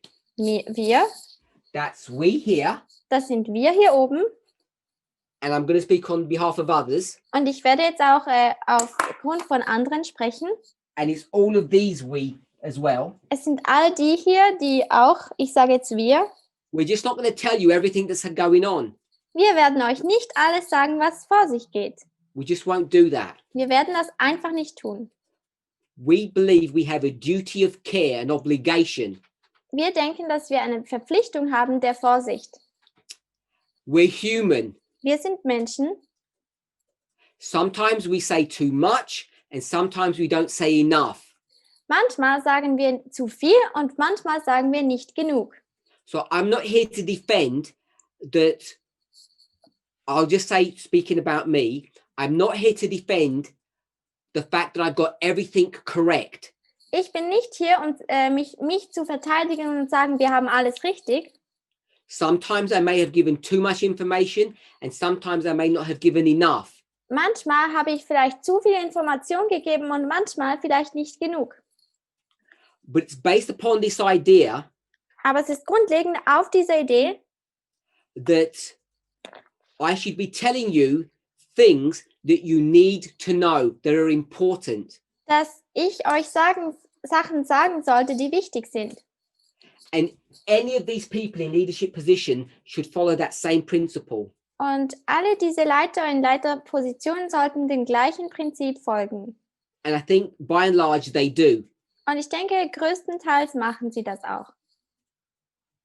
[SPEAKER 2] das sind wir hier oben.
[SPEAKER 1] And I'm going to speak on behalf of others.
[SPEAKER 2] Und ich werde jetzt auch aufgrund von anderen sprechen.
[SPEAKER 1] And it's all of these we as well.
[SPEAKER 2] Es sind all die hier, die auch, ich sage jetzt wir.
[SPEAKER 1] We're just not going to tell you everything that's going on.
[SPEAKER 2] Wir werden euch nicht alles sagen, was vor sich geht.
[SPEAKER 1] We just won't do that.
[SPEAKER 2] Wir werden das einfach nicht tun.
[SPEAKER 1] We believe we have a duty of care, an obligation.
[SPEAKER 2] Wir denken, dass wir eine Verpflichtung haben der Vorsicht.
[SPEAKER 1] We're human.
[SPEAKER 2] Wir sind Menschen.
[SPEAKER 1] Sometimes we say too much and sometimes we don't say enough.
[SPEAKER 2] Manchmal sagen wir zu viel und manchmal sagen wir nicht genug.
[SPEAKER 1] So I'm not here to defend that. I'll just say, speaking about me, I'm not here to defend the fact that I've got everything correct.
[SPEAKER 2] Ich bin nicht hier, um mich zu verteidigen und sagen, wir haben alles richtig.
[SPEAKER 1] Sometimes I may have given too much information and sometimes I may not have given enough.
[SPEAKER 2] Manchmal habe ich vielleicht zu viel Information gegeben und manchmal vielleicht nicht genug.
[SPEAKER 1] But it's based upon this idea.
[SPEAKER 2] Aber es ist grundlegend auf dieser Idee,
[SPEAKER 1] that I should be telling you things that you need to know that are important.
[SPEAKER 2] dass ich euch Sachen sagen sollte, die wichtig sind.
[SPEAKER 1] And any of these people in leadership position should follow that same principle.
[SPEAKER 2] Und alle diese Leiter in Leiterpositionen sollten dem gleichen Prinzip folgen.
[SPEAKER 1] And I think by and large they do.
[SPEAKER 2] Und ich denke, größtenteils machen sie das auch.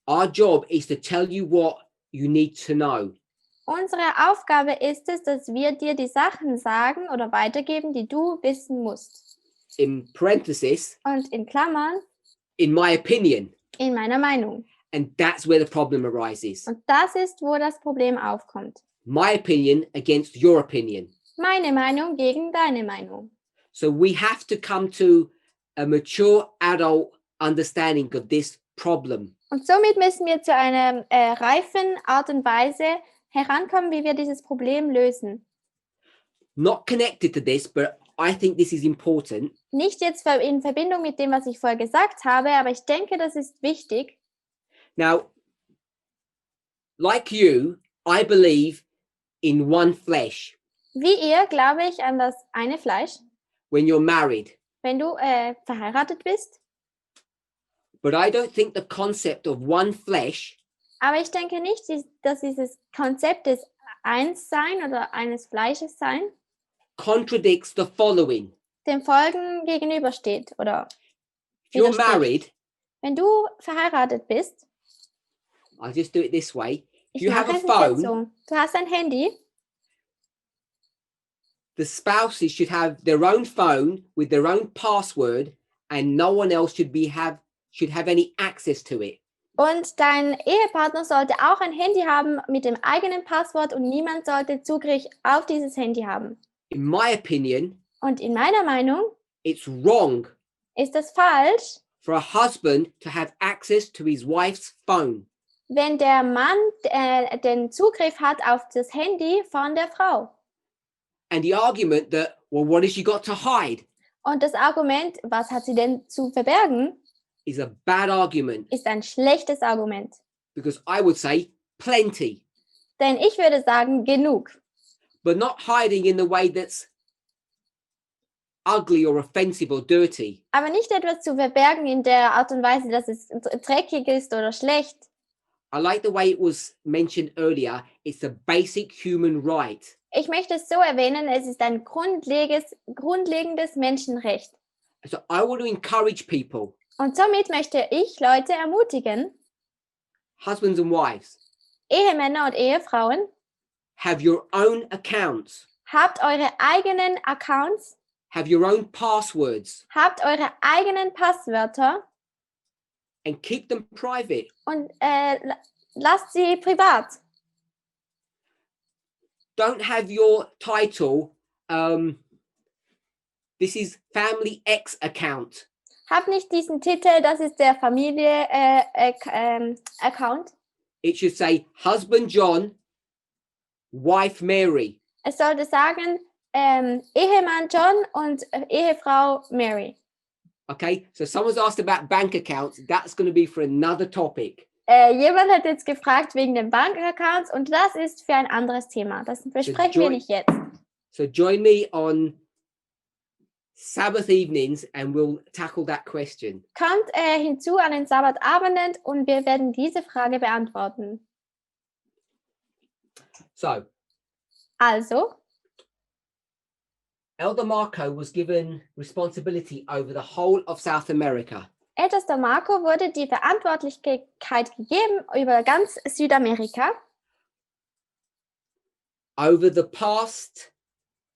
[SPEAKER 1] Our job is to tell you what you need to know.
[SPEAKER 2] Unsere Aufgabe ist es, dass wir dir die Sachen sagen oder weitergeben, die du wissen musst.
[SPEAKER 1] In parenthesis,
[SPEAKER 2] Und in Klammern,
[SPEAKER 1] in my opinion.
[SPEAKER 2] in meiner Meinung.
[SPEAKER 1] And that's where the problem arises.
[SPEAKER 2] Und das ist, wo das Problem aufkommt.
[SPEAKER 1] My opinion against your opinion.
[SPEAKER 2] Meine Meinung gegen deine Meinung.
[SPEAKER 1] So we have to come to a mature adult understanding of this problem.
[SPEAKER 2] Und somit müssen wir zu einer reifen Art und Weise herankommen, wie wir dieses Problem lösen.
[SPEAKER 1] Not connected to this, but I think this is important.
[SPEAKER 2] Nicht jetzt in Verbindung mit dem, was ich vorher gesagt habe, aber ich denke, das ist wichtig.
[SPEAKER 1] Now, like you, I believe in one flesh.
[SPEAKER 2] Wie ihr glaube ich an das eine Fleisch,
[SPEAKER 1] When you're married.
[SPEAKER 2] wenn du verheiratet bist.
[SPEAKER 1] But I don't think the concept of one flesh
[SPEAKER 2] Aber ich denke nicht, dass dieses Konzept des Einssein oder eines Fleisches sein
[SPEAKER 1] contradicts the following.
[SPEAKER 2] dem Folgen gegenübersteht oder
[SPEAKER 1] If you're
[SPEAKER 2] widerspricht.
[SPEAKER 1] married,
[SPEAKER 2] Wenn du verheiratet bist,
[SPEAKER 1] I'll just do it this way. If
[SPEAKER 2] ich
[SPEAKER 1] you have
[SPEAKER 2] mache
[SPEAKER 1] a
[SPEAKER 2] es jetzt
[SPEAKER 1] phone,
[SPEAKER 2] so. Du hast ein Handy,
[SPEAKER 1] the spouses should have their own phone with their own password, and no one else should have any access to it.
[SPEAKER 2] und dein Ehepartner sollte auch ein Handy haben mit dem eigenen Passwort und niemand sollte Zugriff auf dieses Handy haben.
[SPEAKER 1] In my opinion,
[SPEAKER 2] Und in meiner Meinung
[SPEAKER 1] it's wrong
[SPEAKER 2] ist es falsch,
[SPEAKER 1] for a husband to have access to his wife's phone.
[SPEAKER 2] wenn der Mann den Zugriff hat auf das Handy von der Frau.
[SPEAKER 1] And the argument that, well, what has she got to hide,
[SPEAKER 2] Und das Argument, was hat sie denn zu verbergen,
[SPEAKER 1] is a bad argument,
[SPEAKER 2] ist ein schlechtes Argument.
[SPEAKER 1] because I would say plenty,
[SPEAKER 2] Denn ich würde sagen, genug.
[SPEAKER 1] but not hiding in the way that's ugly or offensive or dirty.
[SPEAKER 2] Aber nicht etwas zu verbergen in der Art und Weise, dass es dreckig ist oder schlecht.
[SPEAKER 1] I like the way it was mentioned earlier. It's a basic human right.
[SPEAKER 2] Ich möchte es so erwähnen, es ist ein grundlegendes Menschenrecht.
[SPEAKER 1] So I want to encourage people,
[SPEAKER 2] Und somit möchte ich Leute ermutigen,
[SPEAKER 1] husbands and wives,
[SPEAKER 2] Ehemänner und Ehefrauen,
[SPEAKER 1] have your own accounts,
[SPEAKER 2] habt eure eigenen Accounts,
[SPEAKER 1] have your own passwords,
[SPEAKER 2] habt eure eigenen Passwörter
[SPEAKER 1] and keep them private.
[SPEAKER 2] und lasst sie privat.
[SPEAKER 1] Don't have your title, this is Family X account.
[SPEAKER 2] Habt nicht diesen Titel, das ist der Familie Account.
[SPEAKER 1] It should say Husband John, Wife Mary.
[SPEAKER 2] Es sollte sagen Ehemann John und Ehefrau Mary.
[SPEAKER 1] Okay, so someone's asked about bank accounts. That's going to be for another topic.
[SPEAKER 2] Jemand hat jetzt gefragt wegen den Bankaccounts und das ist für ein anderes Thema. Das besprechen wir nicht jetzt.
[SPEAKER 1] So join me on Sabbath evenings and we'll tackle that question.
[SPEAKER 2] Kommt hinzu an den Sabbatabenden und wir werden diese Frage beantworten.
[SPEAKER 1] So,
[SPEAKER 2] Also,
[SPEAKER 1] Elder Marco was given responsibility over the whole of South America.
[SPEAKER 2] Ältester Marco wurde die Verantwortlichkeit gegeben über ganz Südamerika.
[SPEAKER 1] Over the past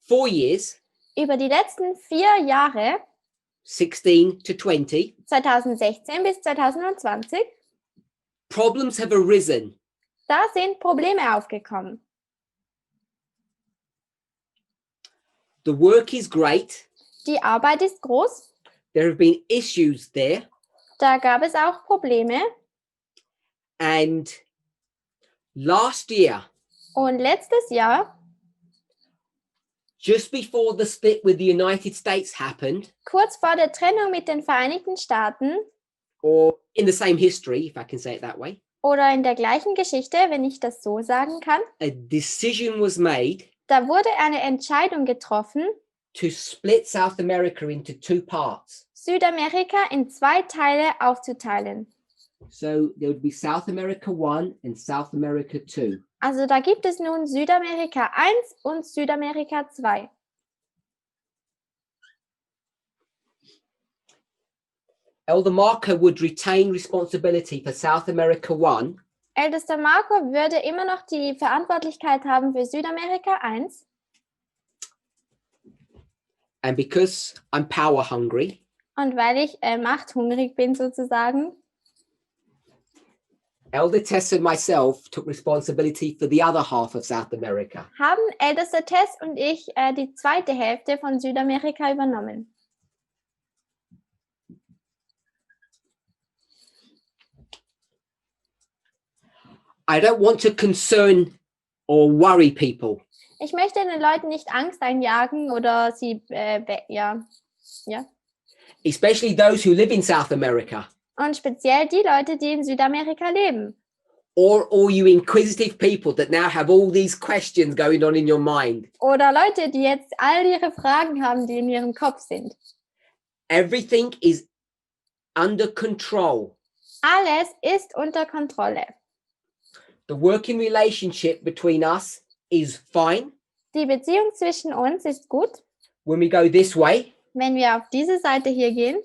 [SPEAKER 1] 4 years,
[SPEAKER 2] Über die letzten 4 Jahre,
[SPEAKER 1] 16 to 20,
[SPEAKER 2] 2016 bis 2020,
[SPEAKER 1] problems have arisen.
[SPEAKER 2] da sind Probleme aufgekommen.
[SPEAKER 1] The work is great.
[SPEAKER 2] Die Arbeit ist groß,
[SPEAKER 1] There have been issues there.
[SPEAKER 2] da gab es auch Probleme.
[SPEAKER 1] And last year,
[SPEAKER 2] Und letztes Jahr,
[SPEAKER 1] just before the split with the United States happened,
[SPEAKER 2] kurz vor der Trennung mit den Vereinigten Staaten,
[SPEAKER 1] or in the same history, if I can say it that way,
[SPEAKER 2] oder in der gleichen Geschichte, wenn ich das so sagen kann,
[SPEAKER 1] a decision was made
[SPEAKER 2] da wurde eine Entscheidung getroffen,
[SPEAKER 1] to split South America into 2 parts.
[SPEAKER 2] Südamerika in 2 Teile aufzuteilen.
[SPEAKER 1] So there would be South America 1 and South America 2.
[SPEAKER 2] Also da gibt es nun Südamerika 1 und Südamerika 2.
[SPEAKER 1] Elder Marco would retain responsibility for South America 1,
[SPEAKER 2] Ältester Marco würde immer noch die Verantwortlichkeit haben für Südamerika 1.
[SPEAKER 1] and because I'm power hungry,
[SPEAKER 2] Und weil ich machthungrig bin sozusagen,
[SPEAKER 1] Elder Tess and myself took responsibility for the other half of South America.
[SPEAKER 2] haben Ältester Tess und ich die zweite Hälfte von Südamerika übernommen.
[SPEAKER 1] I don't want to concern or worry people.
[SPEAKER 2] Ich möchte den Leuten nicht Angst einjagen oder sie, ja.
[SPEAKER 1] Especially those who live in South America.
[SPEAKER 2] Und speziell die Leute, die in Südamerika leben.
[SPEAKER 1] Or all you inquisitive people that now have all these questions going on in your mind.
[SPEAKER 2] Oder Leute, die jetzt all ihre Fragen haben, die in ihrem Kopf sind.
[SPEAKER 1] Everything is under control.
[SPEAKER 2] Alles ist unter Kontrolle.
[SPEAKER 1] The working relationship between us is fine.
[SPEAKER 2] Die Beziehung zwischen uns ist gut,
[SPEAKER 1] When we go this way,
[SPEAKER 2] wenn wir auf diese Seite hier gehen.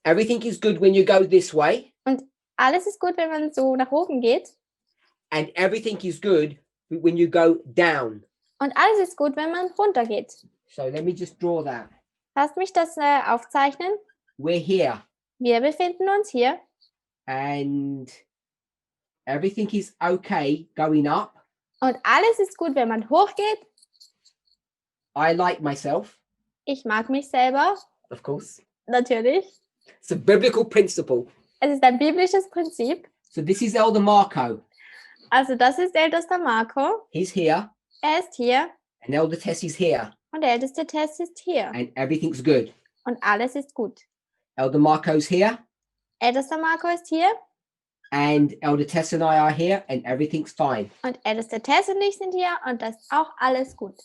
[SPEAKER 1] everything is good when you go this way.
[SPEAKER 2] Und alles ist gut, wenn man so nach oben geht.
[SPEAKER 1] And everything is good when you go down.
[SPEAKER 2] Und alles ist gut, wenn man runter geht.
[SPEAKER 1] So let me just draw that.
[SPEAKER 2] Lasst mich das aufzeichnen.
[SPEAKER 1] We're here
[SPEAKER 2] Wir befinden uns hier.
[SPEAKER 1] and everything is okay going up.
[SPEAKER 2] Und alles ist gut, wenn man hochgeht.
[SPEAKER 1] I like myself,
[SPEAKER 2] Ich mag mich selber,
[SPEAKER 1] of course.
[SPEAKER 2] natürlich.
[SPEAKER 1] It's a biblical principle.
[SPEAKER 2] Es ist ein biblisches Prinzip.
[SPEAKER 1] So this is Elder Marco.
[SPEAKER 2] Also das ist ältester Marco.
[SPEAKER 1] He's here
[SPEAKER 2] Er ist hier.
[SPEAKER 1] and Elder Tess is here
[SPEAKER 2] Und der älteste Test ist hier.
[SPEAKER 1] and everything's good.
[SPEAKER 2] Und alles ist gut.
[SPEAKER 1] Elder Marco's here
[SPEAKER 2] Ältester Marco ist hier.
[SPEAKER 1] and Elder Tess and I are here and everything's fine.
[SPEAKER 2] Und ältester Tess und ich sind hier. Und das ist auch alles gut.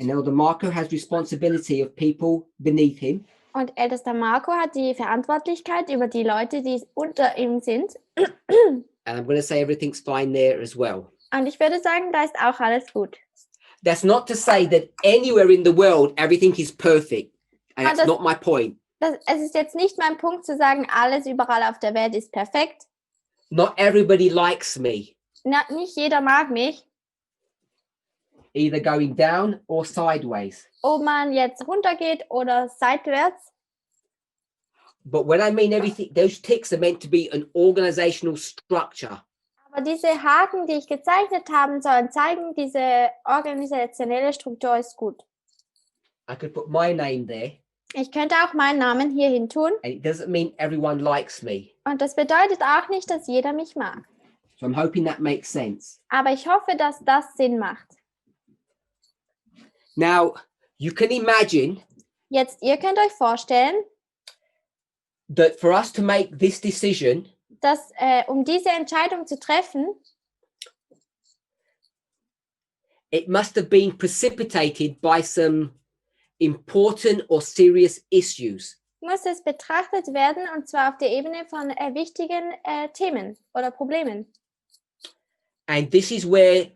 [SPEAKER 1] And Elder Marco has responsibility of people beneath him.
[SPEAKER 2] Und ältester Marco hat die Verantwortlichkeit über die Leute, die unter ihm sind.
[SPEAKER 1] And I'm going to say everything's fine there as well.
[SPEAKER 2] Und ich würde sagen, da ist auch alles gut.
[SPEAKER 1] That's not to say that anywhere in the world everything is perfect. And
[SPEAKER 2] Ah,
[SPEAKER 1] that's not my point.
[SPEAKER 2] Es ist jetzt nicht mein Punkt zu sagen, alles überall auf der Welt ist perfekt.
[SPEAKER 1] Not everybody likes me,
[SPEAKER 2] Nicht jeder mag mich.
[SPEAKER 1] either going down or sideways.
[SPEAKER 2] Ob man jetzt runtergeht oder seitwärts.
[SPEAKER 1] But when I mean everything, those ticks are meant to be an organizational structure.
[SPEAKER 2] Aber diese Haken, die ich gezeichnet habe, sollen zeigen, diese organisationelle Struktur ist gut.
[SPEAKER 1] I could put my name there,
[SPEAKER 2] Ich könnte auch meinen Namen hier hin tun.
[SPEAKER 1] and it doesn't mean everyone likes me.
[SPEAKER 2] Und das bedeutet auch nicht, dass jeder mich mag.
[SPEAKER 1] So I'm hoping that makes sense.
[SPEAKER 2] Aber ich hoffe, dass das Sinn macht.
[SPEAKER 1] Now, you can imagine
[SPEAKER 2] Jetzt, ihr könnt euch vorstellen,
[SPEAKER 1] that for us to make this decision,
[SPEAKER 2] dass um diese Entscheidung zu treffen,
[SPEAKER 1] it must have been precipitated by some important or serious issues.
[SPEAKER 2] muss es betrachtet werden, und zwar auf der Ebene von wichtigen Themen oder Problemen.
[SPEAKER 1] And this is where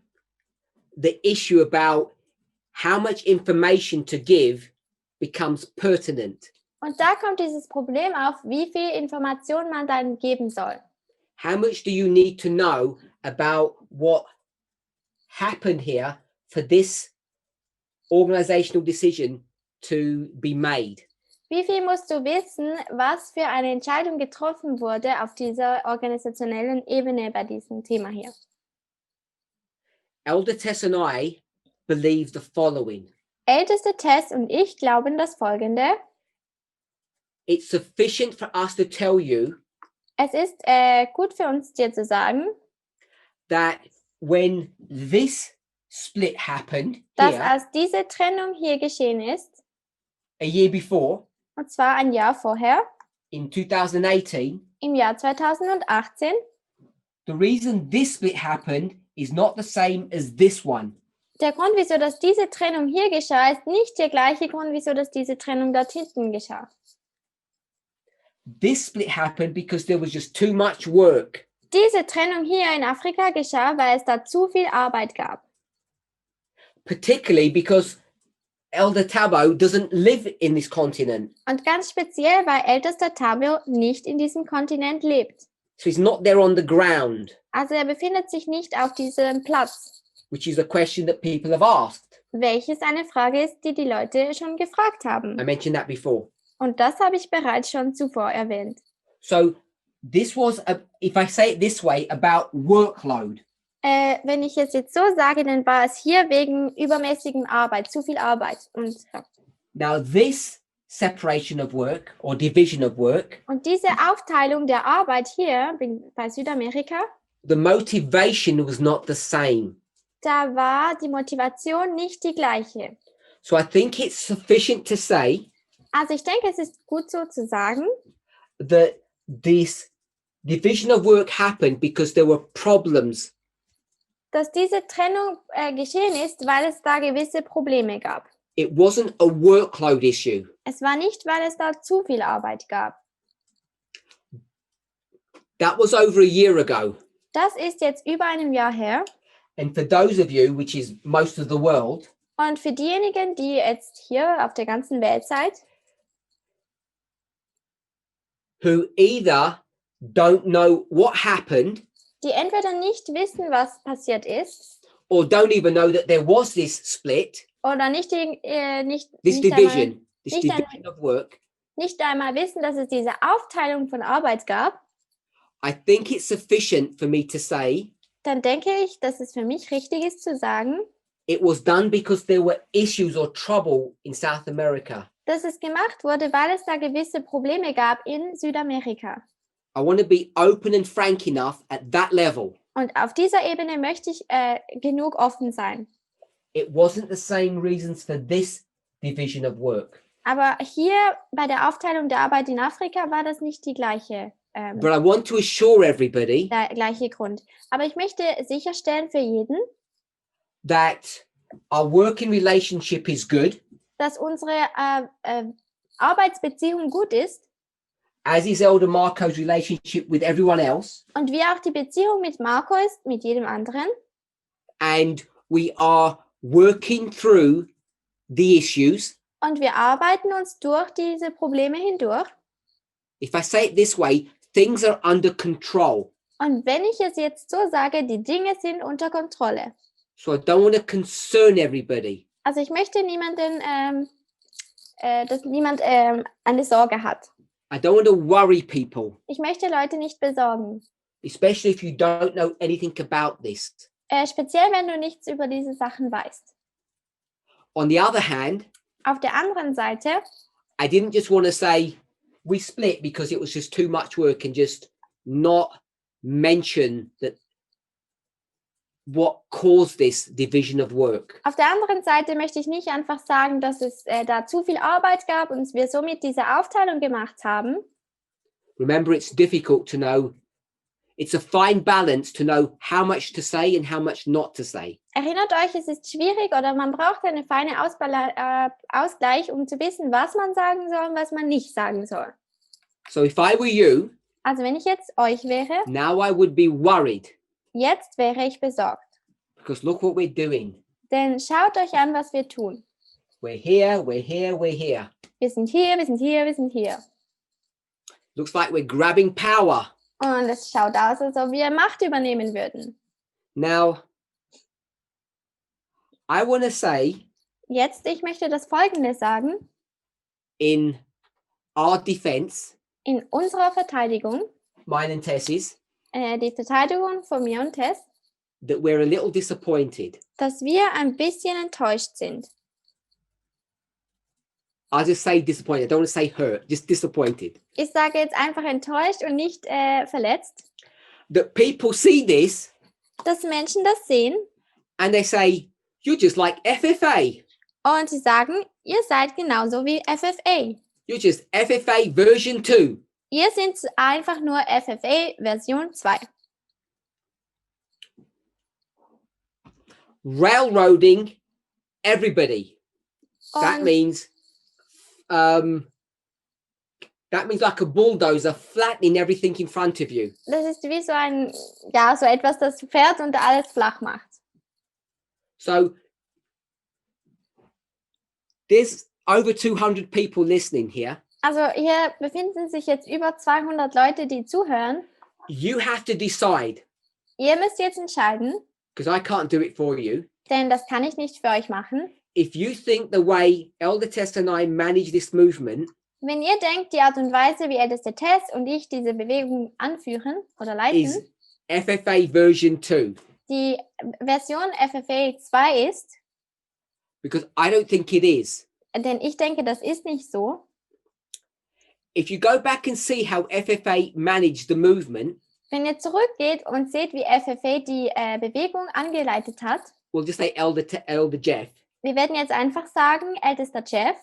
[SPEAKER 1] the issue about how much information to give becomes pertinent.
[SPEAKER 2] Und da kommt dieses Problem auf, wie viel Information man dann geben soll.
[SPEAKER 1] How much do you need to know about what happened here for this organizational decision to be made?
[SPEAKER 2] Wie viel musst du wissen, was für eine Entscheidung getroffen wurde auf dieser organisationellen Ebene bei diesem Thema hier?
[SPEAKER 1] Elder Tess and I believe the following.
[SPEAKER 2] Älteste Tess und ich glauben das Folgende.
[SPEAKER 1] It's sufficient for us to tell you
[SPEAKER 2] Es ist gut für uns, dir zu sagen,
[SPEAKER 1] that when this split happened
[SPEAKER 2] dass
[SPEAKER 1] here,
[SPEAKER 2] als diese Trennung hier geschehen ist,
[SPEAKER 1] a year before,
[SPEAKER 2] und zwar ein Jahr vorher,
[SPEAKER 1] in 2018,
[SPEAKER 2] im Jahr 2018,
[SPEAKER 1] the reason this split happened is not the same as this one.
[SPEAKER 2] der Grund, wieso dass diese Trennung hier geschah, ist nicht der gleiche Grund, wieso dass diese Trennung dort hinten geschah.
[SPEAKER 1] This split happened because there was just too much work.
[SPEAKER 2] Diese Trennung hier in Afrika geschah, weil es da zu viel Arbeit gab.
[SPEAKER 1] Particularly because Elder Tabo doesn't live in this continent.
[SPEAKER 2] Und ganz speziell, weil ältester Tabo nicht in diesem Kontinent lebt.
[SPEAKER 1] So he's not there on the ground,
[SPEAKER 2] Also er befindet sich nicht auf diesem Platz,
[SPEAKER 1] which is a question that people have asked.
[SPEAKER 2] welches eine Frage ist, die die Leute schon gefragt haben.
[SPEAKER 1] I mentioned that before.
[SPEAKER 2] Und das habe ich bereits schon zuvor erwähnt.
[SPEAKER 1] So this was, if I say it this way, about workload.
[SPEAKER 2] Wenn ich es jetzt so sage, dann war es hier wegen übermäßigem Arbeit, zu viel Arbeit.
[SPEAKER 1] Now this separation of work or division of work,
[SPEAKER 2] Und diese Aufteilung der Arbeit hier bei Südamerika,
[SPEAKER 1] the motivation was not the same.
[SPEAKER 2] da war die Motivation nicht die gleiche.
[SPEAKER 1] So I think it's sufficient to say
[SPEAKER 2] Also ich denke, es ist gut so zu sagen,
[SPEAKER 1] that this division of work happened because there were problems.
[SPEAKER 2] dass diese Trennung geschehen ist, weil es da gewisse Probleme gab.
[SPEAKER 1] It wasn't a workload issue.
[SPEAKER 2] Es war nicht, weil es da zu viel Arbeit gab.
[SPEAKER 1] That was over a year ago.
[SPEAKER 2] Das ist jetzt über einem Jahr her.
[SPEAKER 1] And for those of you, which is most of the world,
[SPEAKER 2] Und für diejenigen, die jetzt hier auf der ganzen Welt seid,
[SPEAKER 1] who either don't know what happened
[SPEAKER 2] die entweder nicht wissen, was passiert ist,
[SPEAKER 1] or don't even know that there was this split,
[SPEAKER 2] oder nicht
[SPEAKER 1] this division, this
[SPEAKER 2] nicht
[SPEAKER 1] division of work,
[SPEAKER 2] nicht einmal wissen, dass es diese Aufteilung von Arbeit gab,
[SPEAKER 1] I think it's sufficient for me to say
[SPEAKER 2] dann denke ich, dass es für mich richtig ist zu sagen,
[SPEAKER 1] it was done because there were issues or trouble in South America.
[SPEAKER 2] dass es gemacht wurde, weil es da gewisse Probleme gab in Südamerika.
[SPEAKER 1] I want to be open and frank enough at that level.
[SPEAKER 2] Und auf dieser Ebene möchte ich genug offen sein.
[SPEAKER 1] It wasn't the same reasons for this division of work.
[SPEAKER 2] Aber hier bei der Aufteilung der Arbeit in Afrika war das nicht die gleiche,
[SPEAKER 1] But I want to assure everybody
[SPEAKER 2] der gleiche Grund. Aber ich möchte sicherstellen für jeden,
[SPEAKER 1] that our working relationship is good,
[SPEAKER 2] dass unsere Arbeitsbeziehung gut ist
[SPEAKER 1] as is Elder Marco's relationship with everyone else,
[SPEAKER 2] und wie auch die Beziehung mit Marco ist, mit jedem anderen.
[SPEAKER 1] and we are working through the issues.
[SPEAKER 2] Und wir arbeiten uns durch diese Probleme hindurch.
[SPEAKER 1] If I say it this way, things are under control.
[SPEAKER 2] Und wenn ich es jetzt so sage, die Dinge sind unter Kontrolle.
[SPEAKER 1] So I don't want to concern everybody.
[SPEAKER 2] Also ich möchte niemanden, dass niemand eine Sorge hat.
[SPEAKER 1] I don't want to worry people,
[SPEAKER 2] Ich möchte Leute nicht besorgen.
[SPEAKER 1] especially if you don't know anything about this.
[SPEAKER 2] Speziell, wenn du nichts über diese Sachen weißt.
[SPEAKER 1] On the other hand,
[SPEAKER 2] Auf der anderen Seite,
[SPEAKER 1] I didn't just want to say we split because it was just too much work and just not mention that what caused this division of work.
[SPEAKER 2] auf der anderen Seite möchte ich nicht einfach sagen, dass es da zu viel Arbeit gab und wir somit diese Aufteilung gemacht haben.
[SPEAKER 1] Remember, it's difficult to know. It's a fine balance to know how much to say and how much not to say.
[SPEAKER 2] Erinnert euch, es ist schwierig oder man braucht eine feine Ausgleich, um zu wissen, was man sagen soll und was man nicht sagen soll.
[SPEAKER 1] So if I were you,
[SPEAKER 2] Also wenn ich jetzt euch wäre,
[SPEAKER 1] now I would be worried
[SPEAKER 2] jetzt wäre ich besorgt.
[SPEAKER 1] because look what we're doing.
[SPEAKER 2] Denn schaut euch an, was wir tun.
[SPEAKER 1] We're here, we're here, we're here.
[SPEAKER 2] Wir sind hier, wir sind hier, wir sind hier.
[SPEAKER 1] Looks like we're grabbing power.
[SPEAKER 2] Und es schaut aus, als ob wir Macht übernehmen würden.
[SPEAKER 1] Now, I want to say
[SPEAKER 2] Jetzt, ich möchte das Folgende sagen.
[SPEAKER 1] in our defense,
[SPEAKER 2] In unserer Verteidigung,
[SPEAKER 1] mine and Tess's,
[SPEAKER 2] die Verteidigung von mir und Tess,
[SPEAKER 1] that we're a little disappointed.
[SPEAKER 2] dass wir ein bisschen enttäuscht sind.
[SPEAKER 1] I'll just say disappointed. I don't want to say hurt, just disappointed.
[SPEAKER 2] Ich sage jetzt einfach enttäuscht und nicht verletzt,
[SPEAKER 1] That people see this
[SPEAKER 2] dass Menschen das sehen
[SPEAKER 1] and they say, you're just like FFA.
[SPEAKER 2] und sie sagen, ihr seid genauso wie FFA.
[SPEAKER 1] You're just FFA version 2.
[SPEAKER 2] Ihr seid einfach nur FFA Version 2.
[SPEAKER 1] Railroading everybody. That
[SPEAKER 2] Und
[SPEAKER 1] means like a bulldozer flattening everything in front of you.
[SPEAKER 2] das ist wie so etwas, das fährt und alles flach macht.
[SPEAKER 1] So there's over 200 people listening here.
[SPEAKER 2] Also hier befinden sich jetzt über 200 Leute, die zuhören.
[SPEAKER 1] You have to decide,
[SPEAKER 2] Ihr müsst jetzt entscheiden,
[SPEAKER 1] because I can't do it for you.
[SPEAKER 2] denn das kann ich nicht für euch machen.
[SPEAKER 1] If you think the way Elder Tess and I manage this movement
[SPEAKER 2] Wenn ihr denkt, die Art und Weise, wie Älteste Tess und ich diese Bewegung anführen oder leiten,
[SPEAKER 1] is FFA version 2,
[SPEAKER 2] die Version FFA 2 ist,
[SPEAKER 1] because I don't think it is.
[SPEAKER 2] denn ich denke, das ist nicht so.
[SPEAKER 1] If you go back and see how FFA managed the movement,
[SPEAKER 2] Wenn ihr zurückgeht und seht, wie FFA die Bewegung angeleitet hat,
[SPEAKER 1] we'll just say Elder Jeff.
[SPEAKER 2] Wir werden jetzt einfach sagen, ältester Jeff.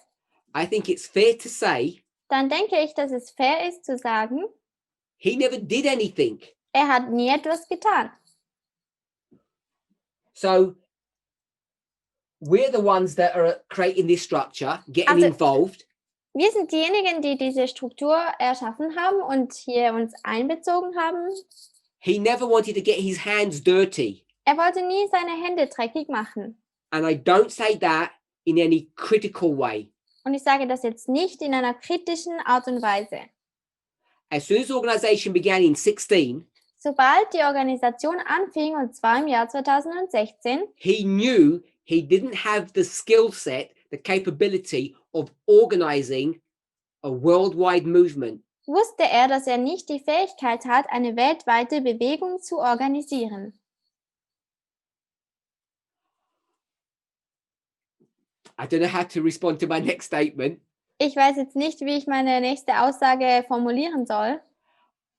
[SPEAKER 1] I think it's fair to say
[SPEAKER 2] Dann denke ich, dass es fair ist zu sagen,
[SPEAKER 1] he never did anything.
[SPEAKER 2] er hat nie etwas getan.
[SPEAKER 1] So we're the ones that are creating this structure, getting
[SPEAKER 2] Also-
[SPEAKER 1] involved.
[SPEAKER 2] Wir sind diejenigen, die diese Struktur erschaffen haben und hier uns einbezogen haben.
[SPEAKER 1] He never wanted to get his hands dirty.
[SPEAKER 2] Er wollte nie seine Hände dreckig machen.
[SPEAKER 1] And I don't say that in any critical way.
[SPEAKER 2] Und ich sage das jetzt nicht in einer kritischen Art und Weise.
[SPEAKER 1] As soon as the organization began in 16,
[SPEAKER 2] Sobald die Organisation anfing, und zwar im Jahr 2016,
[SPEAKER 1] he knew he didn't have the skill set, the capability of organizing a worldwide movement.
[SPEAKER 2] wusste er, dass er nicht die Fähigkeit hat, eine weltweite Bewegung zu organisieren.
[SPEAKER 1] I don't know how to respond to my next statement,
[SPEAKER 2] Ich weiß jetzt nicht, wie ich meine nächste Aussage formulieren soll,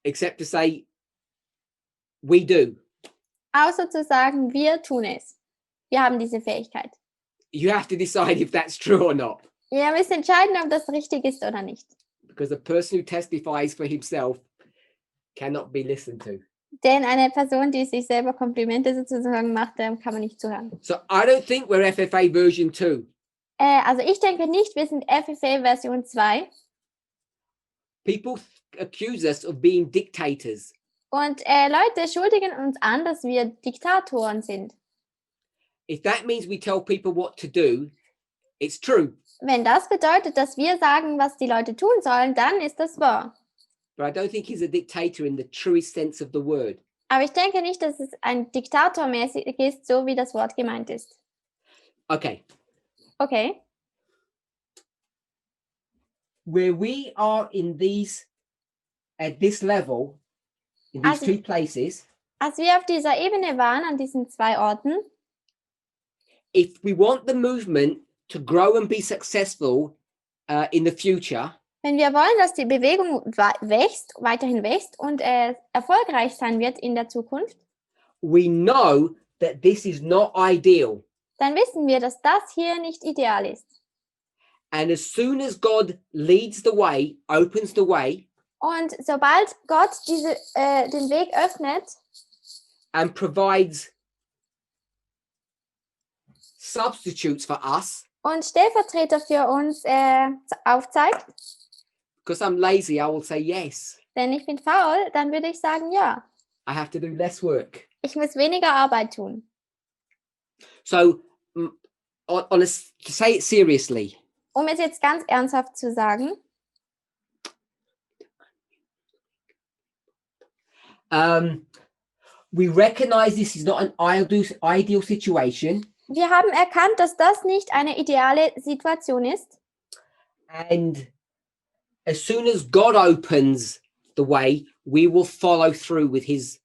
[SPEAKER 1] except to say, we do.
[SPEAKER 2] außer zu sagen, wir tun es. Wir haben diese Fähigkeit.
[SPEAKER 1] You have to decide if that's true or not.
[SPEAKER 2] Ihr müsst entscheiden, ob das richtig ist oder nicht.
[SPEAKER 1] Because a person who testifies for himself cannot be listened to.
[SPEAKER 2] Denn eine Person, die sich selber Komplimente sozusagen macht, kann man nicht zuhören.
[SPEAKER 1] So I don't think we're FFA version 2.
[SPEAKER 2] Also ich denke nicht, wir sind FFA Version 2.
[SPEAKER 1] People accuse us of being dictators.
[SPEAKER 2] Und Leute schuldigen uns an, dass wir Diktatoren sind.
[SPEAKER 1] If that means we tell people what to do, it's true.
[SPEAKER 2] Wenn das bedeutet, dass wir sagen, was die Leute tun sollen, dann ist das wahr.
[SPEAKER 1] But I don't think he's a dictator in the truest sense of the word.
[SPEAKER 2] Aber ich denke nicht, dass es ein Diktatormäßig ist, so wie das Wort gemeint ist.
[SPEAKER 1] Okay.
[SPEAKER 2] Okay.
[SPEAKER 1] Where we are in these, at this level, in these
[SPEAKER 2] Also-
[SPEAKER 1] two places,
[SPEAKER 2] Als wir auf dieser Ebene waren, an diesen zwei Orten,
[SPEAKER 1] if we want the movement to grow and be successful in the future,
[SPEAKER 2] wenn wir wollen, dass die Bewegung wächst, weiterhin wächst und erfolgreich sein wird in der Zukunft,
[SPEAKER 1] we know that this is not ideal.
[SPEAKER 2] dann wissen wir, dass das hier nicht ideal ist.
[SPEAKER 1] And as soon as God leads the way, opens the way,
[SPEAKER 2] Und sobald Gott den Weg öffnet
[SPEAKER 1] and provides substitutes for us,
[SPEAKER 2] und Stellvertreter für uns aufzeigt,
[SPEAKER 1] because I'm lazy, I will say yes.
[SPEAKER 2] denn ich bin faul, dann würde ich sagen, ja,
[SPEAKER 1] I have to do less work.
[SPEAKER 2] ich muss weniger Arbeit tun.
[SPEAKER 1] So, to say it seriously,
[SPEAKER 2] Um es jetzt ganz ernsthaft zu sagen,
[SPEAKER 1] we recognize this is not an ideal situation,
[SPEAKER 2] wir haben erkannt, dass das nicht eine ideale Situation ist.
[SPEAKER 1] and as soon as God opens the way, we will follow through with his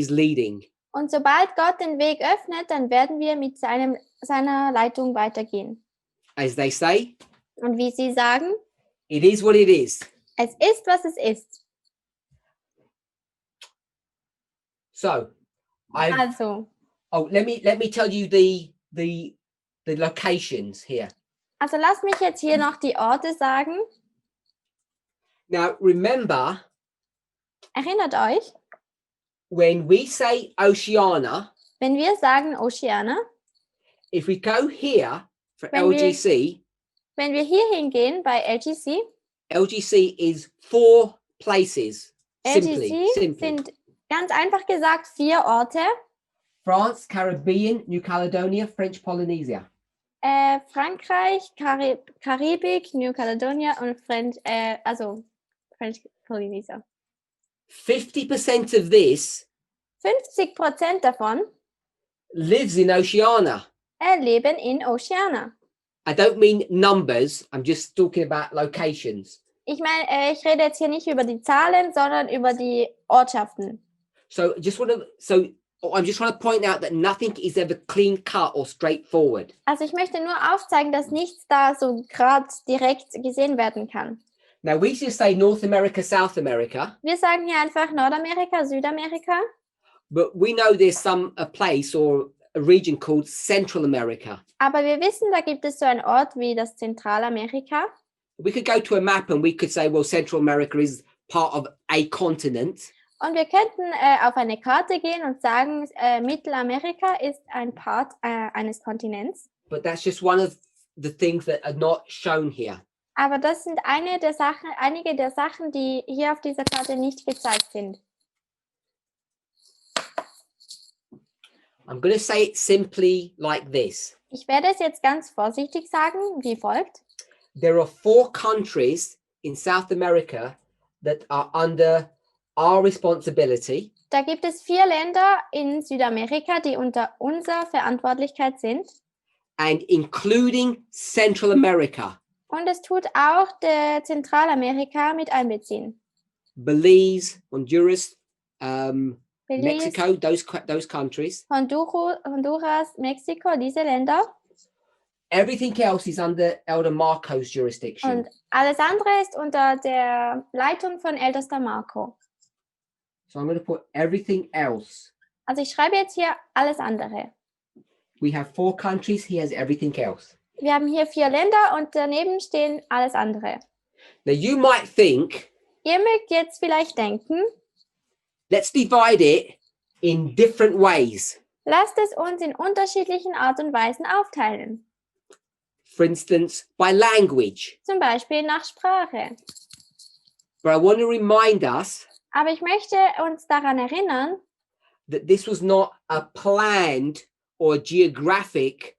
[SPEAKER 1] leading.
[SPEAKER 2] Und sobald Gott den Weg öffnet, dann werden wir mit seiner Leitung weitergehen.
[SPEAKER 1] As they say,
[SPEAKER 2] Und wie Sie sagen,
[SPEAKER 1] it is what it is.
[SPEAKER 2] es ist, was es ist.
[SPEAKER 1] So,
[SPEAKER 2] Also,
[SPEAKER 1] let me tell you the locations here.
[SPEAKER 2] also lasst mich jetzt hier noch die Orte sagen.
[SPEAKER 1] Now, remember,
[SPEAKER 2] Erinnert euch,
[SPEAKER 1] when we say Oceania,
[SPEAKER 2] wenn wir sagen Oceania,
[SPEAKER 1] if we go here for
[SPEAKER 2] When we-
[SPEAKER 1] LGC,
[SPEAKER 2] wenn wir hier hingehen bei LGC,
[SPEAKER 1] LGC is 4 places.
[SPEAKER 2] LGC
[SPEAKER 1] Simply.
[SPEAKER 2] sind ganz einfach gesagt 4 Orte.
[SPEAKER 1] France, Caribbean, New Caledonia, French Polynesia.
[SPEAKER 2] Frankreich, Karibik, New Caledonia und French Polynesia.
[SPEAKER 1] 50% of this
[SPEAKER 2] 50% davon
[SPEAKER 1] lives in Oceania.
[SPEAKER 2] leben in Oceania.
[SPEAKER 1] I don't mean numbers, I'm just talking about locations.
[SPEAKER 2] Ich meine, ich rede jetzt hier nicht über die Zahlen, sondern über die Ortschaften.
[SPEAKER 1] So I'm just trying to point out that nothing is ever clean cut or straightforward.
[SPEAKER 2] Also ich möchte nur aufzeigen, dass nichts da so gerade direkt gesehen werden kann.
[SPEAKER 1] Now we just say North America, South America,
[SPEAKER 2] Wir sagen hier einfach Nordamerika, Südamerika,
[SPEAKER 1] but we know there's a place or a region called Central America.
[SPEAKER 2] Aber wir wissen, da gibt es so einen Ort wie das Zentralamerika.
[SPEAKER 1] We could go to a map and we could say, well, Central America is part of a continent.
[SPEAKER 2] Und wir könnten auf eine Karte gehen und sagen, Mittelamerika ist ein Part eines Kontinents.
[SPEAKER 1] But that's just one of the things that are not shown here.
[SPEAKER 2] Aber das sind einige der Sachen, die hier auf dieser Karte nicht gezeigt sind.
[SPEAKER 1] I'm going to say it simply like this.
[SPEAKER 2] Ich werde es jetzt ganz vorsichtig sagen, wie folgt.
[SPEAKER 1] There are 4 countries in South America that are under our responsibility.
[SPEAKER 2] Da gibt es 4 Länder in Südamerika, die unter unserer Verantwortlichkeit sind.
[SPEAKER 1] And including Central America.
[SPEAKER 2] Und es tut auch der Zentralamerika mit einbeziehen.
[SPEAKER 1] Belize, Honduras,
[SPEAKER 2] Belize,
[SPEAKER 1] Mexico, those countries.
[SPEAKER 2] Honduras, Mexiko, diese Länder.
[SPEAKER 1] Everything else is under Elder Marco's jurisdiction.
[SPEAKER 2] Und alles andere ist unter der Leitung von Ältester Marco.
[SPEAKER 1] So I'm going to put everything else.
[SPEAKER 2] Also ich schreibe jetzt hier alles andere.
[SPEAKER 1] We have 4 countries, he has everything else.
[SPEAKER 2] Wir haben hier 4 Länder und daneben stehen alles andere.
[SPEAKER 1] Now you might think,
[SPEAKER 2] Ihr mögt jetzt vielleicht denken,
[SPEAKER 1] let's divide it in different ways.
[SPEAKER 2] lasst es uns in unterschiedlichen Art und Weisen aufteilen.
[SPEAKER 1] For instance, by language.
[SPEAKER 2] Zum Beispiel nach Sprache.
[SPEAKER 1] But I want to remind us
[SPEAKER 2] Aber ich möchte uns daran erinnern,
[SPEAKER 1] that this was not a planned or geographic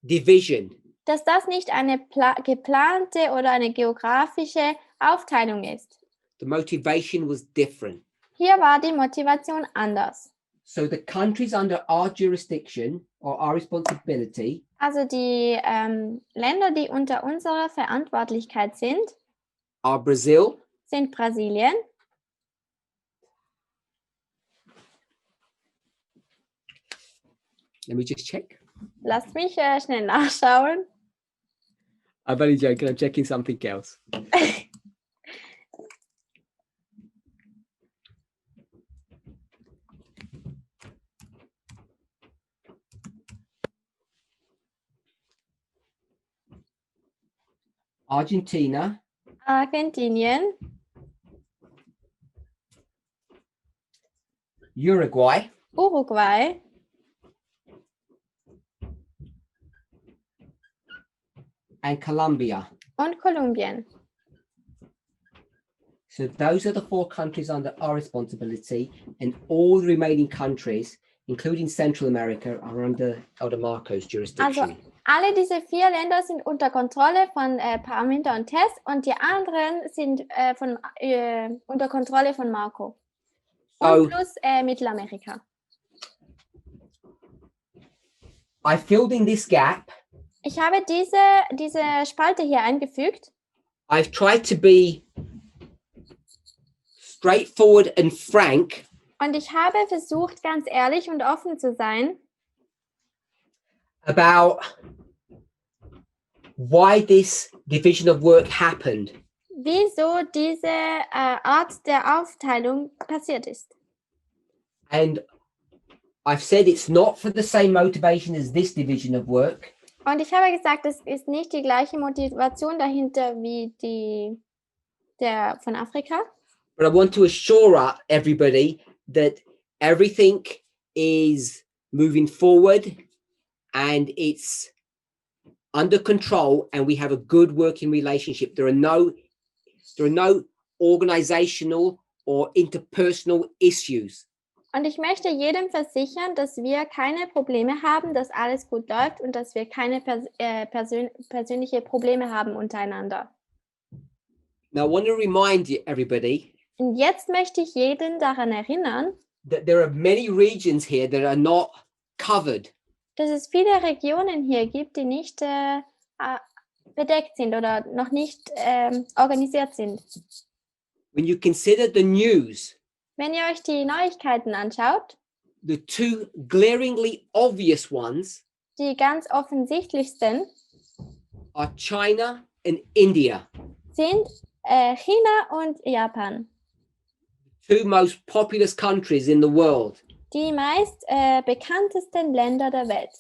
[SPEAKER 1] division.
[SPEAKER 2] dass das nicht eine geplante oder eine geografische Aufteilung ist.
[SPEAKER 1] The motivation was different.
[SPEAKER 2] Hier war die Motivation anders.
[SPEAKER 1] So the countries under our jurisdiction or our responsibility
[SPEAKER 2] Also die Länder, die unter unserer Verantwortlichkeit sind,
[SPEAKER 1] are Brazil,
[SPEAKER 2] sind Brasilien,
[SPEAKER 1] let me just check.
[SPEAKER 2] lasst mich schnell nachschauen,
[SPEAKER 1] I'm only joking, I'm checking something else. Argentina,
[SPEAKER 2] Argentinien,
[SPEAKER 1] Uruguay,
[SPEAKER 2] Uruguay,
[SPEAKER 1] and Colombia.
[SPEAKER 2] und Kolumbien.
[SPEAKER 1] So those are the 4 countries under our responsibility, and all the remaining countries, including Central America, are under Elder Marco's jurisdiction.
[SPEAKER 2] Also alle diese 4 Länder sind unter Kontrolle von Parminder und Tess und die anderen sind unter Kontrolle von Marco. Und plus Mittelamerika.
[SPEAKER 1] I filled in this gap.
[SPEAKER 2] Ich habe diese Spalte hier eingefügt.
[SPEAKER 1] I've tried to be straightforward and frank
[SPEAKER 2] Und ich habe versucht, ganz ehrlich und offen zu sein,
[SPEAKER 1] about why this division of work happened.
[SPEAKER 2] wieso diese Art der Aufteilung passiert ist.
[SPEAKER 1] And I've said it's not for the same motivation as this division of work.
[SPEAKER 2] Und ich habe gesagt, es ist nicht die gleiche Motivation dahinter wie der von Afrika.
[SPEAKER 1] But I want to assure everybody that everything is moving forward and it's under control and we have a good working relationship. There are no organizational or interpersonal issues.
[SPEAKER 2] Und ich möchte jedem versichern, dass wir keine Probleme haben, dass alles gut läuft und dass wir keine persönliche Probleme haben untereinander.
[SPEAKER 1] Now I want to remind everybody
[SPEAKER 2] Und jetzt möchte ich jeden daran erinnern,
[SPEAKER 1] that there are many regions here that are not covered.
[SPEAKER 2] dass es viele Regionen hier gibt, die nicht bedeckt sind oder noch nicht organisiert sind.
[SPEAKER 1] When you consider the news,
[SPEAKER 2] Wenn ihr euch die Neuigkeiten anschaut,
[SPEAKER 1] the 2 glaringly obvious ones
[SPEAKER 2] die ganz offensichtlichsten
[SPEAKER 1] are China and India,
[SPEAKER 2] sind China und Japan.
[SPEAKER 1] 2 most populous countries in the world.
[SPEAKER 2] die meist bekanntesten Länder der Welt.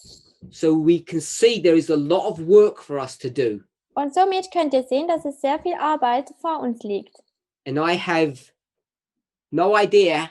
[SPEAKER 1] So we can see there is a lot of work for us to do.
[SPEAKER 2] Und somit könnt ihr sehen, dass es sehr viel Arbeit vor uns liegt.
[SPEAKER 1] And I have no idea,